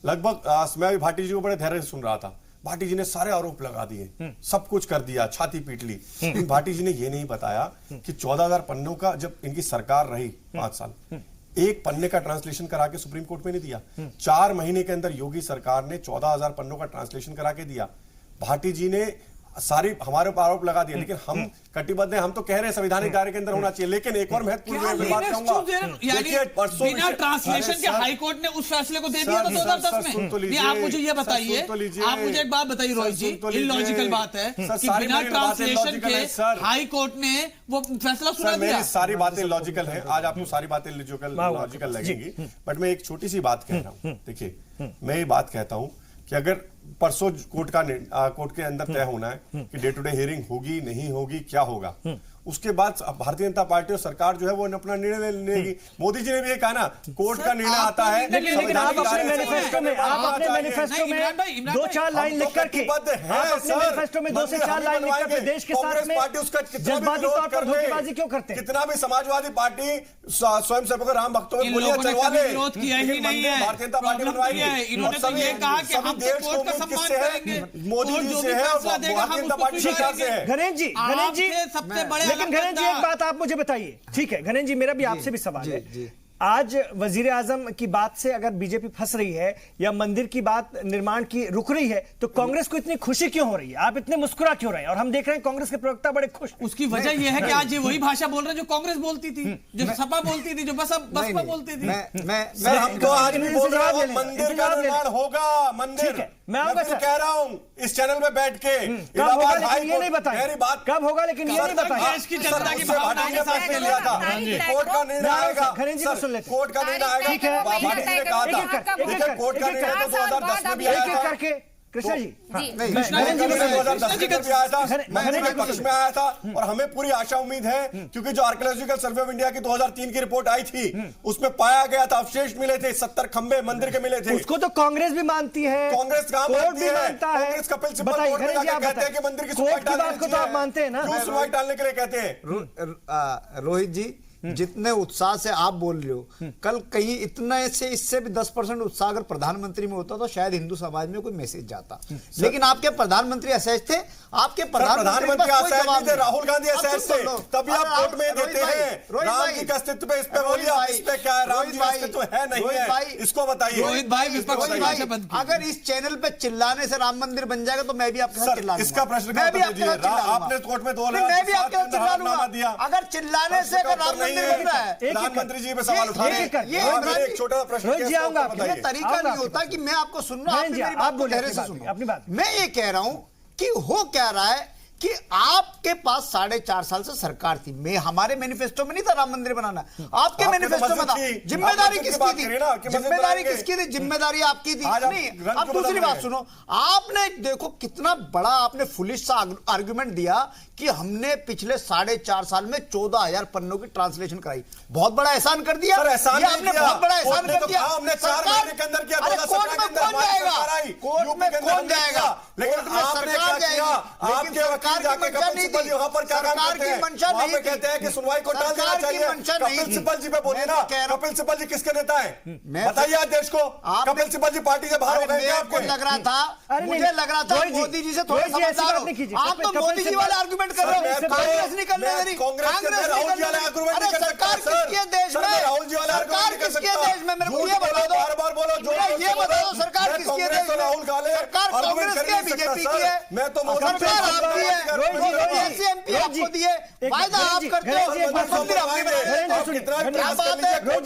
लगभग। मैं भी भाटी जी को बड़े धैर्य से सुन रहा था। भाटी जी ने सारे आरोप लगा दिए, सब कुछ कर दिया, छाती पीट ली, लेकिन भाटी जी ने यह नहीं बताया कि 14,000 पन्नों का जब इनकी सरकार रही 5 साल, एक पन्ने का ट्रांसलेशन करा के सुप्रीम कोर्ट में नहीं दिया। 4 महीने के अंदर योगी सरकार ने 14,000 पन्नों का ट्रांसलेशन करा के दिया। भाटी जी ने सारी हमारे ऊपर आरोप लगा दिया, लेकिन हम कटिबद्ध हैं, हम तो कह रहे हैं संवैधानिक दायरे के अंदर होना चाहिए। लेकिन एक और महत्वपूर्ण बात कहूंगा, बिना ट्रांसलेशन के हाई कोर्ट ने उस फैसले को दे दिया था 2010 में। आप मुझे ये बताइए, आप मुझे एक बात बताइए रोहित जी, इलॉजिकल बात है कि बिना ट्रांसलेशन के हाई कोर्ट ने वो फैसला सुना दिया। मेरी सारी बातें लॉजिकल हैं, आज आपको सारी बातें लॉजिकल लगेंगी, बट मैं एक छोटी सी बात कह रहा हूं। देखिए, मैं ये बात कहता हूं कि अगर परसों कोर्ट के अंदर तय होना है कि डे टू डे हियरिंग होगी नहीं होगी, क्या होगा, उसके बाद भारतीय जनता पार्टी और सरकार जो है वो अपना निर्णय लेगी। मोदी जी ने भी ये कहा ना, कोर्ट का निर्णय आता है। लेकिन आप अपने मैनिफेस्टो में 2-4 लाइन लिख करके, मैनिफेस्टो में 2 से 4 लाइन लिख करके देश के साथ में जज्बाती तौर पर धोखेबाजी क्यों करते हैं? कितना भी समाजवादी पार्टी स्वयं सेवकों राम भक्तों में गोलियां चलवा ले, विरोध किया ही नहीं है, भारतीय जनता पार्टी बनवाएगी। इन्होंने तो ये कहा कि हम तो कोर्ट का सम्मान करेंगे, मोदी जी से है और भारतीय जनता पार्टी सरकार से है। गणेश जी सबसे बड़े, लेकिन गणेश जी एक बात आप मुझे बताइए, ठीक है गणेश जी, मेरा भी आपसे भी सवाल है। आज वजीर आजम की बात से अगर बीजेपी फंस रही है या मंदिर की बात निर्माण की रुक रही है, तो कांग्रेस को इतनी खुशी क्यों हो रही है? आप इतने मुस्कुरा क्यों रहे हैं? और हम देख रहे हैं कांग्रेस के प्रवक्ता बड़े खुश। उसकी वजह यह है कि आज ये वही भाषा बोल रहे हैं जो कांग्रेस बोलती थी, जो सपा बोलती थी, जो बसपा बोलती थी। मैं हमको आज भी बोल रहा हूं, मंदिर का निर्माण होगा। मंदिर मैं कह रहा हूं इस चैनल में बैठ के, इलाहाबाद हाई कोर्ट नहीं बताया कब होगा, लेकिन ये नहीं बताया देश की जनता की भावना के साथ में लिया था। कोर्ट का निर्णय आएगा, कोर्ट का निर्णय आएगा। ठीक है, भाटी जी ने कहा था कोर्ट का निर्णय तो 2010 में भी आया था। कृष्णा जी, पक्ष में आया था और हमें पूरी आशा उम्मीद है, क्योंकि जो आर्कियोलॉजिकल सर्वे ऑफ इंडिया की 2003 की रिपोर्ट आई थी, उसमें पाया गया था अवशेष मिले थे, 70 खंबे मंदिर के मिले थे। उसको तो कांग्रेस भी मानती है, कांग्रेस कहां मानती है? कांग्रेस कपिल सिब्बल कोर्ट में जाकर कहते हैं कि मंदिर की सुनवाई टालने को तो आप मानते हैं ना, सुनवाई टालने के लिए कहते हैं। रोहित जी, जितने उत्साह से आप बोल रहे हो, कल कहीं इतने से इससे भी 10% उत्साह अगर प्रधानमंत्री में होता तो शायद हिंदू समाज में कोई मैसेज जाता। लेकिन आपके प्रधानमंत्री असहज थे, आपके प्रधानमंत्री असहज नहीं थे, राहुल गांधी असहज थे, तभी आप कोर्ट में देते हैं राम जी के अस्तित्व पे। इस पे बोलिए, इस पे क्या है, राम जी का अस्तित्व है नहीं है, इसको बताइए। रोहित भाई विपक्ष की भाषा बंद कीजिए। अगर इस चैनल पे चिल्लाने से राम मंदिर बन जाएगा तो मैं भी आपके साथ चिल्ला लूंगा। इसका प्रश्न मैं भी आपके साथ चिल्ला लूंगा। आपने कोर्ट में 2 मैं भी आपके साथ चिल्ला लूंगा। अगर चिल्लाने से अगर राम मंदिर बन रहा है, प्रधानमंत्री जी पे सवाल उठा रहे हैं। ये एक छोटा प्रश्न ये तरीका नहीं होता कि मैं आपको सुन रहा हूं, आप बोले धैर्य से सुनो अपनी बात। मैं ये कह रहा हूं कि हो क्या रहा है कि आपके पास 4.5 साल से सरकार थी। मैं हमारे मैनिफेस्टो में नहीं था राम मंदिर बनाना, आपके मैनिफेस्टो में था। जिम्मेदारी किसकी थी? जिम्मेदारी किसकी थी? जिम्मेदारी आपकी थी। नहीं, अब दूसरी बात सुनो, आपने देखो कितना बड़ा आपने फुलिश सा आर्गुमेंट दिया कि हमने पिछले 4.5 साल में 14,000 पन्नों की ट्रांसलेशन कराई। बहुत बड़ा एहसान कर दिया, एहसान आपने बहुत बड़ा एहसान कर दिया। हमने 4 महीने के अंदर किया। कोर्ट में कौन जाएगा? कोर्ट में कौन जाएगा? लेकिन आपने क्या किया? आपके वकील जाके कपिल सिब्बल जी वहां पर क्या काम करते हैं? वहां पे कहते हैं कि सुनवाई को टाल देना चाहिए। कपिल सिब्बल जी पे बोलिए ना, कपिल सिब्बल जी किसके नेता हैं? बताइए आज देश को। कपिल सिब्बल जी पार्टी से बाहर हो गए क्या? आपको लग रहा था, मुझे लग रहा था मोदी जी से थोड़ा समझदार हो। आप तो मोदी जी वाले आर्गुमेंट कर रहे हो, कांग्रेस नहीं करने दे रही। कांग्रेस राहुल जी वाले आर्गुमेंट नहीं कर सकता। सरकार किसकी है देश में? राहुल जी वाले सरकार किसकी है देश में? मेरे को ये बता दो, बार बोलो, ये बता दो सरकार किसकी है देश में? राहुल गाले सरकार कांग्रेस की है, बीजेपी की है? मैं तो सरकार आपकी है, ऐसे एमपी आपको दिए, वायदा आप करते हो, मंदिर आपने बनाए। क्या बात है? क्या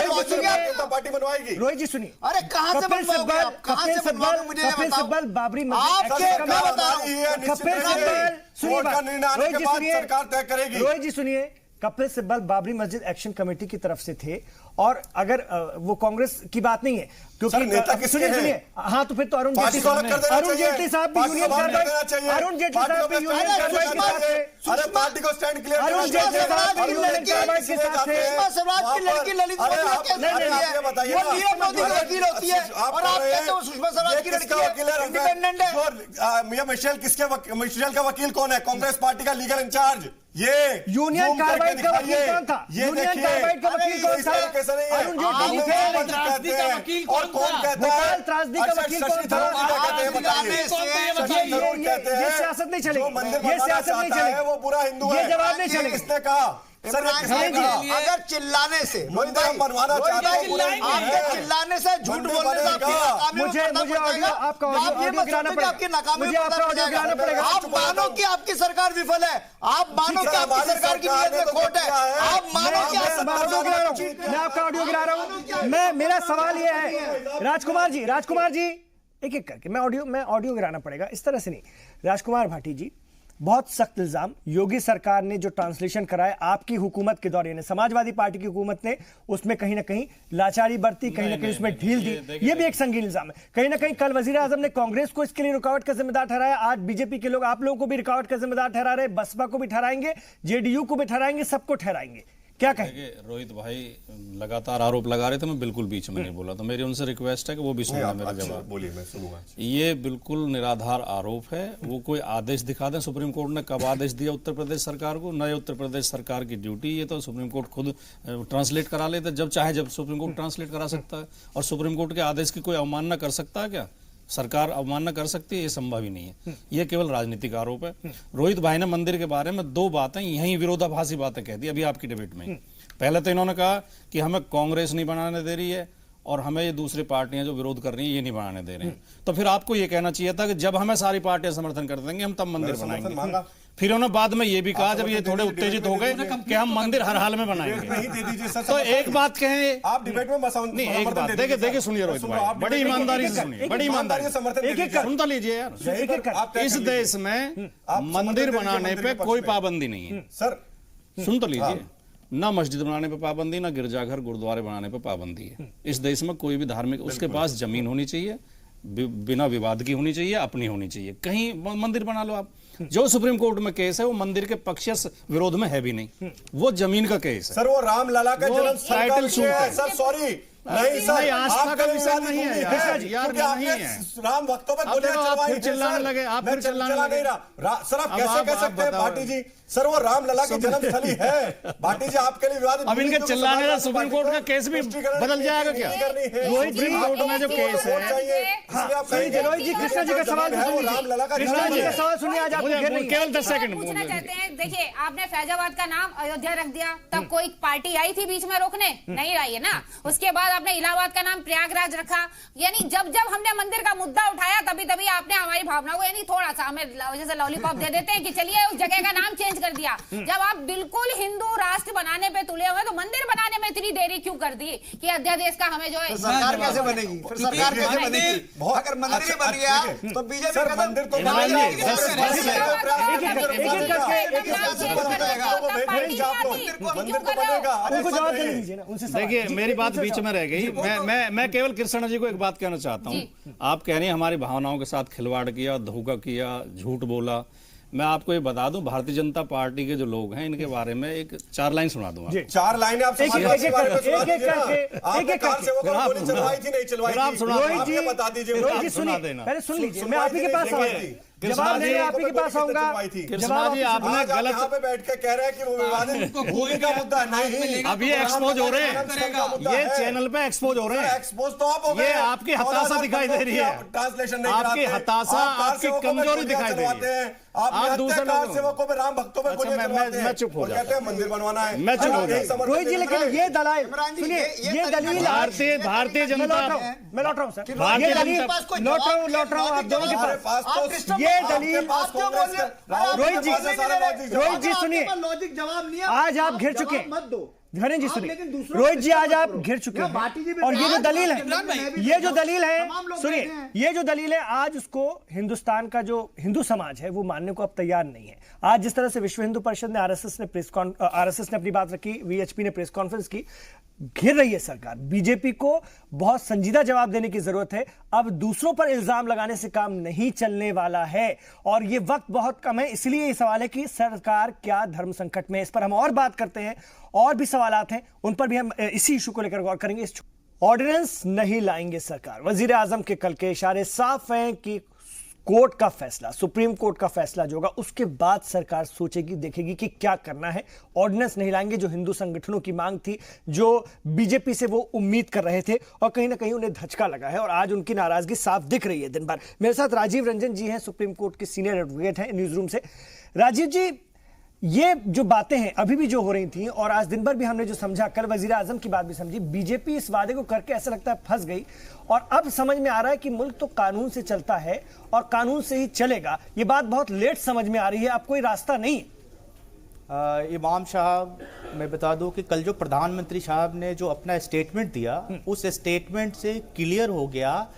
लॉजिक है? पार्टी बनवाएगी। रोहित जी सुनिए, अरे कहां से बनवाओगे आप? कहां से बनवाओगे? मुझे ये बताओ। बाबरी आपके मैं बता रहा हूं, कोर्ट का निर्णय आने के बाद सरकार तय करेगी। रोहित जी सुनिए, कपिल सिब्बल बाबरी मस्जिद एक्शन कमेटी की तरफ से थे, और अगर वो कांग्रेस की बात नहीं है, क्योंकि सुनिए, हाँ तो फिर तो अरुण जेटली साहब भी यूनियन कार्बाइड, अरुण जेटली साहब भी यूनियन कार्बाइड के साथ थे। अरे पार्टी को स्टैंड क्लियर अरुण जेटली साहब भी यूनियन कार्बाइड के साथ थे। स्वराज की लड़की ललित मोदी वो नीरव मोदी की वकील होती है, और आप कहते हो सुषमा स्वराज की लड़की है, इंडिपेंडेंट है। मिशेल का वकील कौन है? कांग्रेस पार्टी का लीगल इंचार्ज। ये यूनियन कार्बाइड का वकील कौन था? यूनियन कार्बाइड का वकील कौन था? अरुण जेटली का वकील कौन कहता है? त्रासदी का वकील कौन था? ये सियासत नहीं चलेगी, ये सियासत नहीं चलेगी, वो बुरा हिंदू है, ये जवाब नहीं चलेगा। किसने कहा? सर अगर चिल्लाने से बनवाना चाहता आपके चिल्लाने से झूठ बोलने से मुझे आपका ऑडियो गिराना पड़ेगा, मुझे आपका ऑडियो गिराना पड़ेगा। आप मानो कि आपकी सरकार विफल है, आप मानो कि आपकी सरकार की नीयत में खोट है, आप मानो कि मैं आपका ऑडियो गिरा रहा हूं। मैं मेरा सवाल ये है, राजकुमार जी एक एक करके मैं ऑडियो गिराना पड़ेगा, इस तरह से नहीं। राजकुमार भाटी जी, बहुत सख्त इल्जाम, योगी सरकार ने जो ट्रांसलेशन कराए आपकी हुकूमत के दौरान, यानी समाजवादी पार्टी की हुकूमत ने उसमें कहीं ना कहीं लाचारी बरती, कहीं ना कहीं उसमें ढील दी, ये भी एक संगीन इल्जाम है। कहीं ना कहीं कल वजीर आजम ने कांग्रेस को इसके लिए रुकावट का जिम्मेदार ठहराया, आज बीजेपी के लोग आप लोगों को भी रुकावट का जिम्मेदार ठहरा रहे, बसपा को भी ठहराएंगे, जेडीयू को भी ठहराएंगे, सबको ठहराएंगे। क्या कहेंगे? रोहित भाई लगातार आरोप लगा रहे थे, मैं बिल्कुल बीच में नहीं बोला, तो मेरी उनसे रिक्वेस्ट है कि वो भी सुने मेरा जवाब। बोलिए, मैं सुनूंगा। ये बिल्कुल निराधार आरोप है। वो कोई आदेश दिखा दें, सुप्रीम कोर्ट ने कब आदेश दिया उत्तर प्रदेश सरकार को? नए उत्तर प्रदेश सरकार की ड्यूटी, ये तो सुप्रीम कोर्ट खुद ट्रांसलेट करा लेते जब चाहे, जब सुप्रीम कोर्ट ट्रांसलेट करा सकता है। और सुप्रीम कोर्ट के आदेश की कोई अवमानना कर सकता है क्या? सरकार अवमानना कर सकती है? ये संभव ही नहीं है, ये केवल राजनीतिक आरोप है। रोहित भाई ने मंदिर के बारे में 2 बातें यही विरोधाभासी बातें कह दी अभी आपकी डिबेट में। पहले तो इन्होंने कहा कि हमें कांग्रेस नहीं बनाने दे रही है, और हमें ये दूसरी पार्टियां जो विरोध कर रही हैं ये नहीं बनाने दे रहे हैं। तो फिर आपको ये कहना चाहिए था कि जब हमें सारी पार्टियां समर्थन कर देंगे हम तब मंदिर बनाएंगे। फिर उन्होंने बाद में ये भी कहा, जब ये थोड़े उत्तेजित हो गए, कि हम मंदिर हर हाल में बनाएंगे। तो एक बात कहें, आप डिबेट में नहीं, एक बात देखिए सुनिए रोहित भाई, बड़ी ईमानदारी से सुनिए, बड़ी ईमानदारी से सुन तो लीजिए यार। इस देश में मंदिर बनाने पे कोई पाबंदी नहीं है सर, सुन तो लीजिए। ना मस्जिद बनाने पे पाबंदी, ना गिरजाघर गुरुद्वारे बनाने पे पाबंदी है। इस देश में कोई भी धार्मिक, उसके पास जमीन होनी चाहिए, बिना विवाद की होनी चाहिए, अपनी होनी चाहिए, कहीं मंदिर बना लो आप। जो सुप्रीम कोर्ट में केस है वो मंदिर के पक्ष विरोध में है भी नहीं, वो जमीन का केस है सर। वो रामलला का जन्म टाइटल सूट है सर, सॉरी नहीं सर, आस्था का विषय नहीं है यार, नहीं है। राम भक्तों पर गोलियां चलवाई, चिल्लाने लगे, आप फिर चिल्लाने नहीं रहा सर। आप कैसे कह सकते हैं भाटी जी, सर वो रामलला की जन्मस्थली है। भाटी जी आपके लिए विवादित अब इनके चिल्लाने का सुप्रीम कोर्ट का केस भी बदल जाएगा क्या? सुप्रीम कोर्ट में जो केस है, रोहित जी कृष्णा जी का सवाल कृष्णा जी का सवाल सुनिए। आज आपको केवल 10 सेकंड पूछना चाहते हैं, देखिए आपने फैजाबाद का नाम अयोध्या रख दिया, तब कोई पार्टी आई थी बीच में रोकने? नहीं आई है ना। उसके बाद आपने इलाहाबाद का नाम प्रयागराज रखा, यानी जब जब हमने मंदिर का मुद्दा उठाया तभी तभी आपने हमारी भावनाओं को यानी थोड़ा सा हमें जैसे लॉलीपॉप दे देते हैं कि चलिए उस जगह का नाम चेंज कर दिया। जब आप बिल्कुल हिंदू राष्ट्र बनाने पे तुले हुए तो मंदिर बनाने में इतनी देरी क्यों कर दी कि अध्यादेश का हमें जो है सरकार कैसे बनेगी? फिर सरकार कैसे बनेगी? अगर मंदिर ही बन गया तो बीजेपी मंदिर तो देखिए मेरी बात बीच में रह गई। मैं केवल कृष्णा जी को एक बात कहना चाहता हूँ। आप कह रहे हैं हमारी भावनाओं के साथ खिलवाड़ किया, धोखा किया, झूठ बोला। मैं आपको ये बता दूं, भारतीय जनता पार्टी के जो लोग हैं इनके बारे में एक 4 लाइन सुना दूंगा। 4 लाइनें आप एक एक आप बता दीजिए। रोहित जी सुनिए, पहले सुन लीजिए, मैं आप ही के पास आऊंगा, जवाब देने आप ही के पास आऊंगा। कृष्णा जी आपने गलत पे बैठ के कह रहे हैं कि वो विवादित भूमि का मुद्दा नहीं। अब ये एक्सपोज हो रहे हैं, ये चैनल पे एक्सपोज हो रहे हैं। एक्सपोज तो आप हो गए। ये आपकी हताशा दिखाई दे रही है, ट्रांसलेशन नहीं आपकी हताशा, आपकी कमजोरी दिखाई दे रही है। आप दूसरे सेवकों में, राम भक्तों में गोलियां चलवाते हैं। मैं चुप हो जाता हूं, मंदिर बनवाना है, मैं चुप हो जाता हूं। रोहित जी लेकिन ये दलाल सुनिए, ये दलील भारतीय जनता, मैं लौट रहा हूं सर, भारतीय ये दलील लौट रहा हूं आप दोनों के पास। ये दलील रोहित जी सुनिए, लॉजिक जवाब नहीं है। आज आप घिर चुके हैं, मत दो धनी जी सुनिए, रोहित जी आज आप घिर चुके हैं। और ये जो दलील है, ये जो दलील है, सुनिए, ये जो दलील है, आज उसको हिंदुस्तान का जो हिंदू समाज है वो मानने को अब तैयार नहीं है। आज जिस तरह से विश्व हिंदू परिषद ने आरएसएस ने अपनी बात रखी, वीएचपी ने प्रेस कॉन्फ्रेंस की, घिर रही है सरकार। बीजेपी को बहुत संजीदा जवाब देने की जरूरत है। अब दूसरों पर इल्जाम लगाने से काम नहीं चलने वाला है और ये वक्त बहुत कम है। इसलिए ये सवाल है कि सरकार क्या धर्म संकट में है। इस पर हम और बात करते हैं, और भी सवालात हैं, उन पर भी हम इसी इशू को लेकर गौर करेंगे। ऑर्डिनेंस नहीं लाएंगे सरकार, वजीर आजम के कल के इशारे साफ हैं कि कोर्ट का फैसला, सुप्रीम कोर्ट का फैसला जो होगा उसके बाद सरकार सोचेगी, देखेगी कि क्या करना है। ऑर्डिनेंस नहीं लाएंगे, जो हिंदू संगठनों की मांग थी, जो बीजेपी से वो उम्मीद कर रहे थे, और कहीं ना कहीं उन्हें धचका लगा है और आज उनकी नाराजगी साफ दिख रही है दिन भर। मेरे साथ राजीव रंजन जी हैं, सुप्रीम कोर्ट के सीनियर एडवोकेट हैं न्यूज रूम से। राजीव जी, ये जो बातें हैं अभी भी जो हो रही थी, और आज दिन भर भी हमने जो समझा, कल वजीर आजम की बात भी समझी, बीजेपी इस वादे को करके ऐसा लगता है फंस गई और अब समझ में आ रहा है कि मुल्क तो कानून से चलता है और कानून से ही चलेगा। ये बात बहुत लेट समझ में आ रही है, अब कोई रास्ता नहीं है। इमाम साहब, मैं बता दूं कि कल जो प्रधानमंत्री साहब ने जो अपना स्टेटमेंट दिया, उस स्टेटमेंट से क्लियर हो गया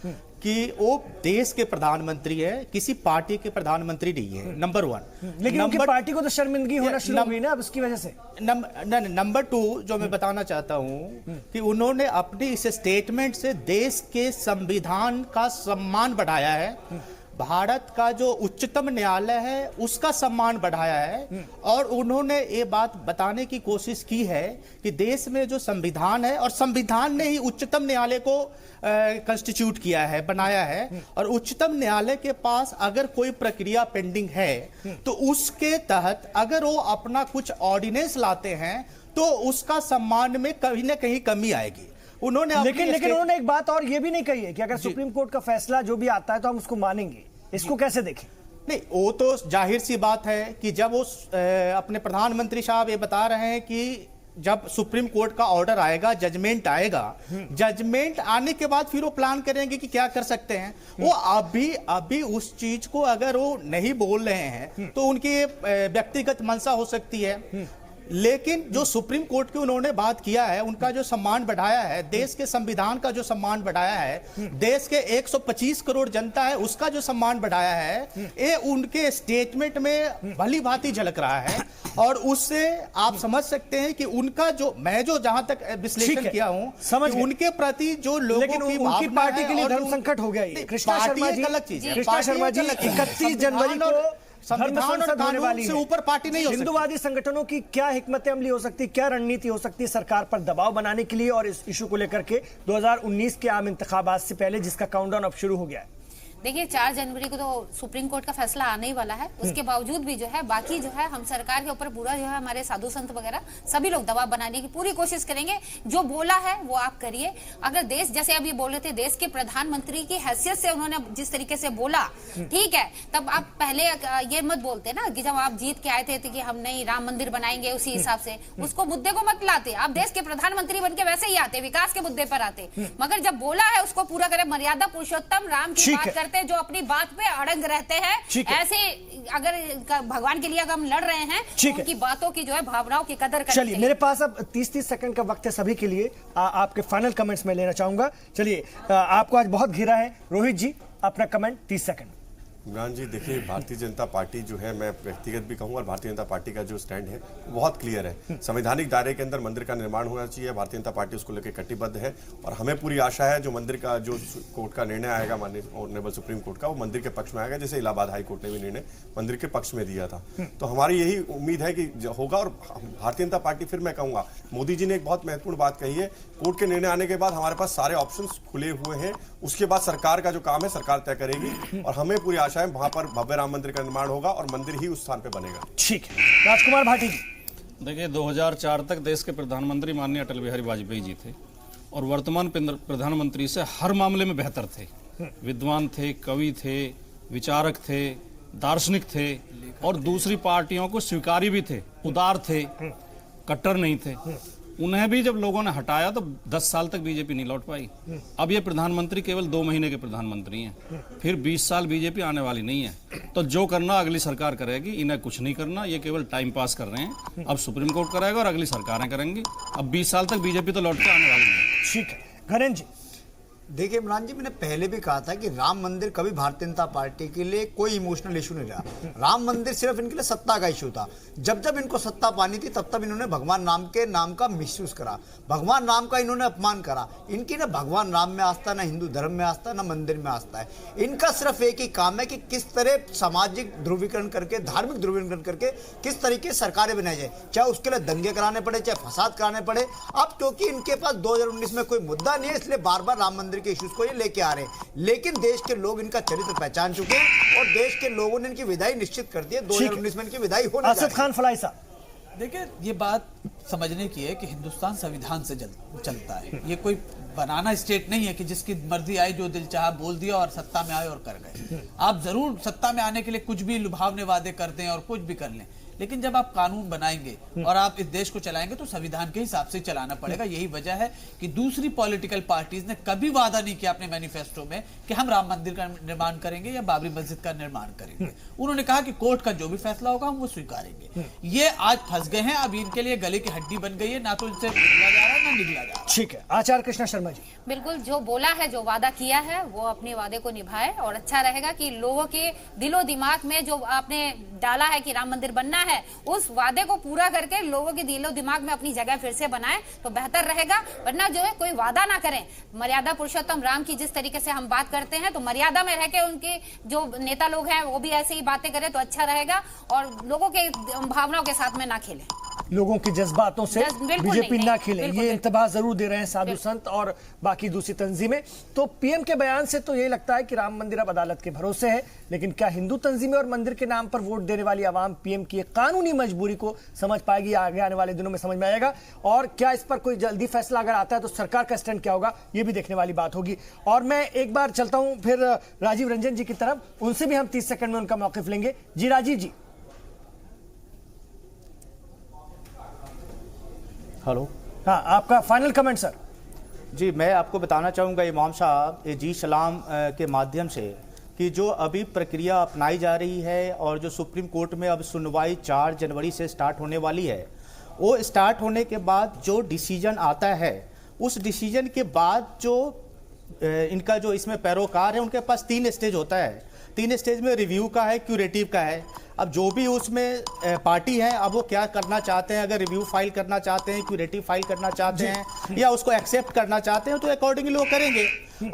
कि वो देश के प्रधानमंत्री है, किसी पार्टी के प्रधानमंत्री नहीं है। नंबर 1। लेकिन उनकी पार्टी को तो शर्मिंदगी होना शुरू हुई ना अब इसकी वजह से। नंबर 2 जो मैं बताना चाहता हूं कि उन्होंने अपनी इस स्टेटमेंट से देश के संविधान का सम्मान बढ़ाया है, भारत का जो उच्चतम न्यायालय है उसका सम्मान बढ़ाया है, और उन्होंने ये बात बताने की कोशिश की है कि देश में जो संविधान है, और संविधान ने ही उच्चतम न्यायालय को कंस्टिट्यूट किया है, बनाया है, और उच्चतम न्यायालय के पास अगर कोई प्रक्रिया पेंडिंग है तो उसके तहत अगर वो अपना कुछ ऑर्डिनेंस लाते हैं तो उसका सम्मान में कहीं ना कहीं कमी आएगी। उन्होंने लेकिन उन्होंने एक बात और ये भी नहीं कही है कि अगर सुप्रीम कोर्ट का फैसला जो भी आता है तो हम उसको मानेंगे। इसको कैसे देखें? नहीं, वो तो जाहिर सी बात है कि जब वो अपने प्रधानमंत्री साहब ये बता रहे हैं कि जब सुप्रीम कोर्ट का ऑर्डर आएगा, जजमेंट आएगा, जजमेंट आने के बाद फिर वो प्लान करेंगे कि क्या कर सकते हैं। वो अभी उस चीज को अगर वो नहीं बोल रहे हैं तो उनकी व्यक्तिगत मंशा हो सकती है। लेकिन जो सुप्रीम कोर्ट की उन्होंने बात किया है, उनका जो सम्मान बढ़ाया है, देश के संविधान का जो सम्मान बढ़ाया है, देश के 125 करोड़ जनता है उसका जो सम्मान बढ़ाया है, ये उनके स्टेटमेंट में भली भांति झलक रहा है। और उससे आप समझ सकते हैं कि उनका जो, मैं जो जहां तक विश्लेषण किया हूं, समझ उनके प्रति जो लोगों की पार्टी के लिए धर्म संकट हो गया है। कृष्णा शर्मा जी अलग चीज है। कृष्णा शर्मा जी 31 जनवरी को संविधान और कानून से ऊपर पार्टी नहीं हो सकती। हिंदुवादी संगठनों की क्या हिकमत अमली हो सकती है, क्या रणनीति हो सकती है सरकार पर दबाव बनाने के लिए, और इस इशू को लेकर के 2019 के आम इंतखाबात से पहले जिसका काउंटडाउन अब शुरू हो गया है? देखिए 4 जनवरी को तो सुप्रीम कोर्ट का फैसला आने ही वाला है। उसके बावजूद भी जो है बाकी जो है हम सरकार के ऊपर पूरा जो है हमारे साधु संत वगैरह सभी लोग दबाव बनाने की पूरी कोशिश करेंगे। जो बोला है वो आप करिए। अगर देश, जैसे अभी बोल रहे थे, देश के प्रधानमंत्री की हैसियत से उन्होंने जिस तरीके से बोला, ठीक है, तब आप पहले ये मत बोलते ना कि जब आप जीत के आए थे कि हम नहीं राम मंदिर बनाएंगे, उसी हिसाब से उसको मुद्दे को मत लाते। आप देश के प्रधानमंत्री बन के वैसे ही आते, विकास के मुद्दे पर आते, मगर जब बोला है उसको पूरा करे। मर्यादा पुरुषोत्तम राम की बात करते हैं, जो अपनी बात पे अड़ंग रहते हैं। ऐसे अगर भगवान के लिए अगर हम लड़ रहे हैं तो उनकी बातों की जो है भावनाओं की कदर करनी चाहिए। मेरे पास अब 30-30 सेकंड का वक्त है सभी के लिए। आपके फाइनल कमेंट्स में लेना चाहूंगा। चलिए, आपको आज बहुत घिरा है। रोहित जी, अपना कमेंट 30 सेकंड। इमरान जी, देखिए, भारतीय जनता पार्टी जो है, मैं व्यक्तिगत भी कहूँगा, और भारतीय जनता पार्टी का जो स्टैंड है बहुत क्लियर है। संवैधानिक दायरे के अंदर मंदिर का निर्माण होना चाहिए। भारतीय जनता पार्टी उसको लेकर कटिबद्ध है और हमें पूरी आशा है जो मंदिर का जो कोर्ट का निर्णय आएगा, माननीय ऑनरेबल सुप्रीम कोर्ट का, वो मंदिर के पक्ष में आएगा, जैसे इलाहाबाद हाई कोर्ट ने भी निर्णय मंदिर के पक्ष में दिया था। तो हमारी यही उम्मीद है कि होगा। और भारतीय जनता पार्टी, फिर मैं कहूँगा, मोदी जी ने एक बहुत महत्वपूर्ण बात कही है, कोर्ट के निर्णय आने के बाद हमारे पास सारे ऑप्शन खुले हुए हैं। उसके बाद सरकार का जो काम है सरकार तय करेगी और हमें पूरी आशा है वहां पर भव्य राम मंदिर का निर्माण होगा और मंदिर ही उस स्थान पे बनेगा। ठीक है, राजकुमार भाटी जी। देखिए, 2004 तक देश के प्रधानमंत्री माननीय अटल बिहारी वाजपेयी जी थे और वर्तमान प्रधानमंत्री से हर मामले में बेहतर थे। विद्वान थे, कवि थे, विचारक थे, दार्शनिक थे और दूसरी पार्टियों को स्वीकारी भी थे, उदार थे, कट्टर नहीं थे। उन्हें भी जब लोगों ने हटाया तो 10 साल तक बीजेपी नहीं लौट पाई। अब ये प्रधानमंत्री केवल 2 महीने के प्रधानमंत्री हैं, फिर 20 साल बीजेपी आने वाली नहीं है। तो जो करना अगली सरकार करेगी, इन्हें कुछ नहीं करना, ये केवल टाइम पास कर रहे हैं। अब सुप्रीम कोर्ट कराएगा और अगली सरकारें करेंगी। अब 20 साल तक बीजेपी तो लौट के आने वाली नहीं। ठीक है, घरेन जी। देखिए इमरान जी, मैंने पहले भी कहा था कि राम मंदिर कभी भारतीय जनता पार्टी के लिए कोई इमोशनल इशू नहीं रहा। राम मंदिर सिर्फ इनके लिए सत्ता का इशू था। जब जब इनको सत्ता पानी थी तब तब इन्होंने भगवान राम के नाम का मिसयूज करा, भगवान राम का इन्होंने अपमान करा। इनकी ना भगवान राम में आस्था, ना हिंदू धर्म में आस्था, ना मंदिर में आस्था है। इनका सिर्फ एक ही काम है कि किस तरह सामाजिक ध्रुवीकरण करके, धार्मिक ध्रुवीकरण करके किस तरीके सरकारें बनाई जाए, चाहे उसके लिए दंगे कराने पड़े, चाहे फसाद कराने पड़े। अब क्योंकि इनके पास 2019 में कोई मुद्दा नहीं है, इसलिए बार बार राम मंदिर के इश्यूज को ये लेके आ रहे हैं। लेकिन देश के लोग इनका चरित्र पहचान चुके हैं और देश के लोगों ने इनकी विदाई निश्चित कर दी है। 2019 में इनकी विदाई होने जा रही है। असद खान फलाई साहब, देखिए, ये बात समझने की है कि हिंदुस्तान संविधान से चलता है। ये कोई बनाना स्टेट नहीं है कि जिसकी मर्जी आई, जो दिल चाहा बोल दिया और सत्ता में आए और कर गए। आप जरूर सत्ता में आने के लिए कुछ भी लुभावने वादे कर दें और कुछ भी कर लें, लेकिन जब आप कानून बनाएंगे और आप इस देश को चलाएंगे तो संविधान के हिसाब से चलाना पड़ेगा। यही वजह है कि दूसरी पॉलिटिकल पार्टीज ने कभी वादा नहीं किया अपने मैनिफेस्टो में कि हम राम मंदिर का निर्माण करेंगे या बाबरी मस्जिद का निर्माण करेंगे। उन्होंने कहा कि कोर्ट का जो भी फैसला होगा हम वो स्वीकारेंगे। ये आज फंस गए हैं। अब इनके लिए गले की हड्डी बन गई है, ना तो इनसे निकला जा रहा है ना निकला जा रहा है। ठीक है, आचार्य कृष्णा शर्मा जी। बिल्कुल, जो बोला है, जो वादा किया है, वो अपने वादे को निभाए और अच्छा रहेगा कि लोगों के दिलो दिमाग में जो आपने डाला है कि राम मंदिर बनना है, उस वादे को पूरा करके लोगों के दिलो दिमाग में अपनी जगह फिर से बनाए तो बेहतर रहेगा। वरना जो है कोई वादा ना करें। मर्यादा पुरुषोत्तम राम की जिस तरीके से हम बात करते हैं, तो मर्यादा में रह के उनके जो नेता लोग हैं वो भी ऐसे ही बातें करें तो अच्छा रहेगा और लोगों के भावनाओं के साथ में ना खेलें, लोगों के जज्बातों से बीजेपी ना खेले, ये इंतबाह जरूर दे रहे हैं साधु संत और बाकी दूसरी तंजीमें। तो पीएम के बयान से तो ये लगता है कि राम मंदिर अब अदालत के भरोसे है, लेकिन क्या हिंदू तंजीमें और मंदिर के नाम पर वोट देने वाली आवाम पीएम की कानूनी मजबूरी को समझ पाएगी? आगे आने वाले दिनों में समझ में आएगा। और क्या इस पर कोई जल्दी फैसला अगर आता है तो सरकार का स्टैंड क्या होगा, ये भी देखने वाली बात होगी। और मैं एक बार चलता हूं फिर राजीव रंजन जी की तरफ, उनसे भी हम 30 सेकंड में उनका मौक़िफ़ लेंगे। जी राजीव जी। हेलो। हाँ, आपका फाइनल कमेंट सर। जी, मैं आपको बताना चाहूँगा इमाम साहब जी सलाम के माध्यम से कि जो अभी प्रक्रिया अपनाई जा रही है और जो सुप्रीम कोर्ट में अब सुनवाई 4 जनवरी से स्टार्ट होने वाली है, वो स्टार्ट होने के बाद जो डिसीजन आता है, उस डिसीजन के बाद जो इनका जो इसमें पैरोकार है उनके पास 3 स्टेज होता है। 3 स्टेज में रिव्यू का है, क्यूरेटिव का है। अब जो भी उसमें पार्टी है, अब वो क्या करना चाहते हैं, अगर रिव्यू फाइल करना चाहते हैं, क्यूरेटिव फाइल करना चाहते हैं या उसको एक्सेप्ट करना चाहते हैं, तो अकॉर्डिंगली वो करेंगे।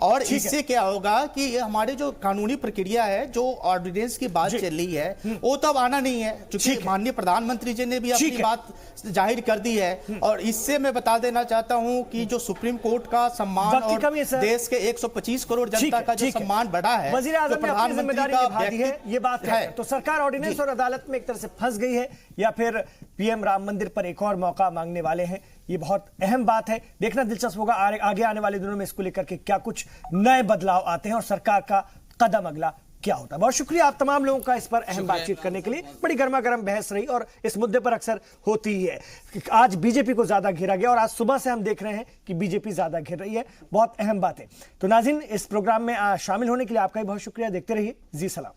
और इससे क्या होगा कि ये हमारे जो कानूनी प्रक्रिया है, जो ऑर्डिनेंस की बात चल रही है, वो तो अब आना नहीं है, क्योंकि माननीय प्रधानमंत्री जी ने भी अपनी बात जाहिर कर दी है। और इससे मैं बता देना चाहता हूं कि जो सुप्रीम कोर्ट का सम्मान और देश के 125 करोड़ जनता का जो सम्मान बढ़ा है, वजीर आजम तो ने अपनी जिम्मेदारी निभा दी है, ये बात है। है। तो सरकार ऑर्डिनेंस और अदालत में एक तरह से फंस गई है, या फिर पीएम राम मंदिर पर एक और मौका मांगने वाले हैं, ये बहुत अहम बात है। देखना दिलचस्प होगा आगे आने वाले दिनों में इसको लेकर के क्या कुछ नए बदलाव आते हैं और सरकार का कदम अगला क्या होता है। बहुत शुक्रिया आप तमाम लोगों का इस पर अहम बातचीत करने के लिए। बड़ी गर्मा गर्म बहस रही और इस मुद्दे पर अक्सर होती ही है। आज बीजेपी को ज्यादा घेरा गया और आज सुबह से हम देख रहे हैं कि बीजेपी ज्यादा घेर रही है। बहुत अहम बात है। तो नाज़रीन, इस प्रोग्राम में शामिल होने के लिए आपका भी बहुत शुक्रिया। देखते रहिए जी सलाम।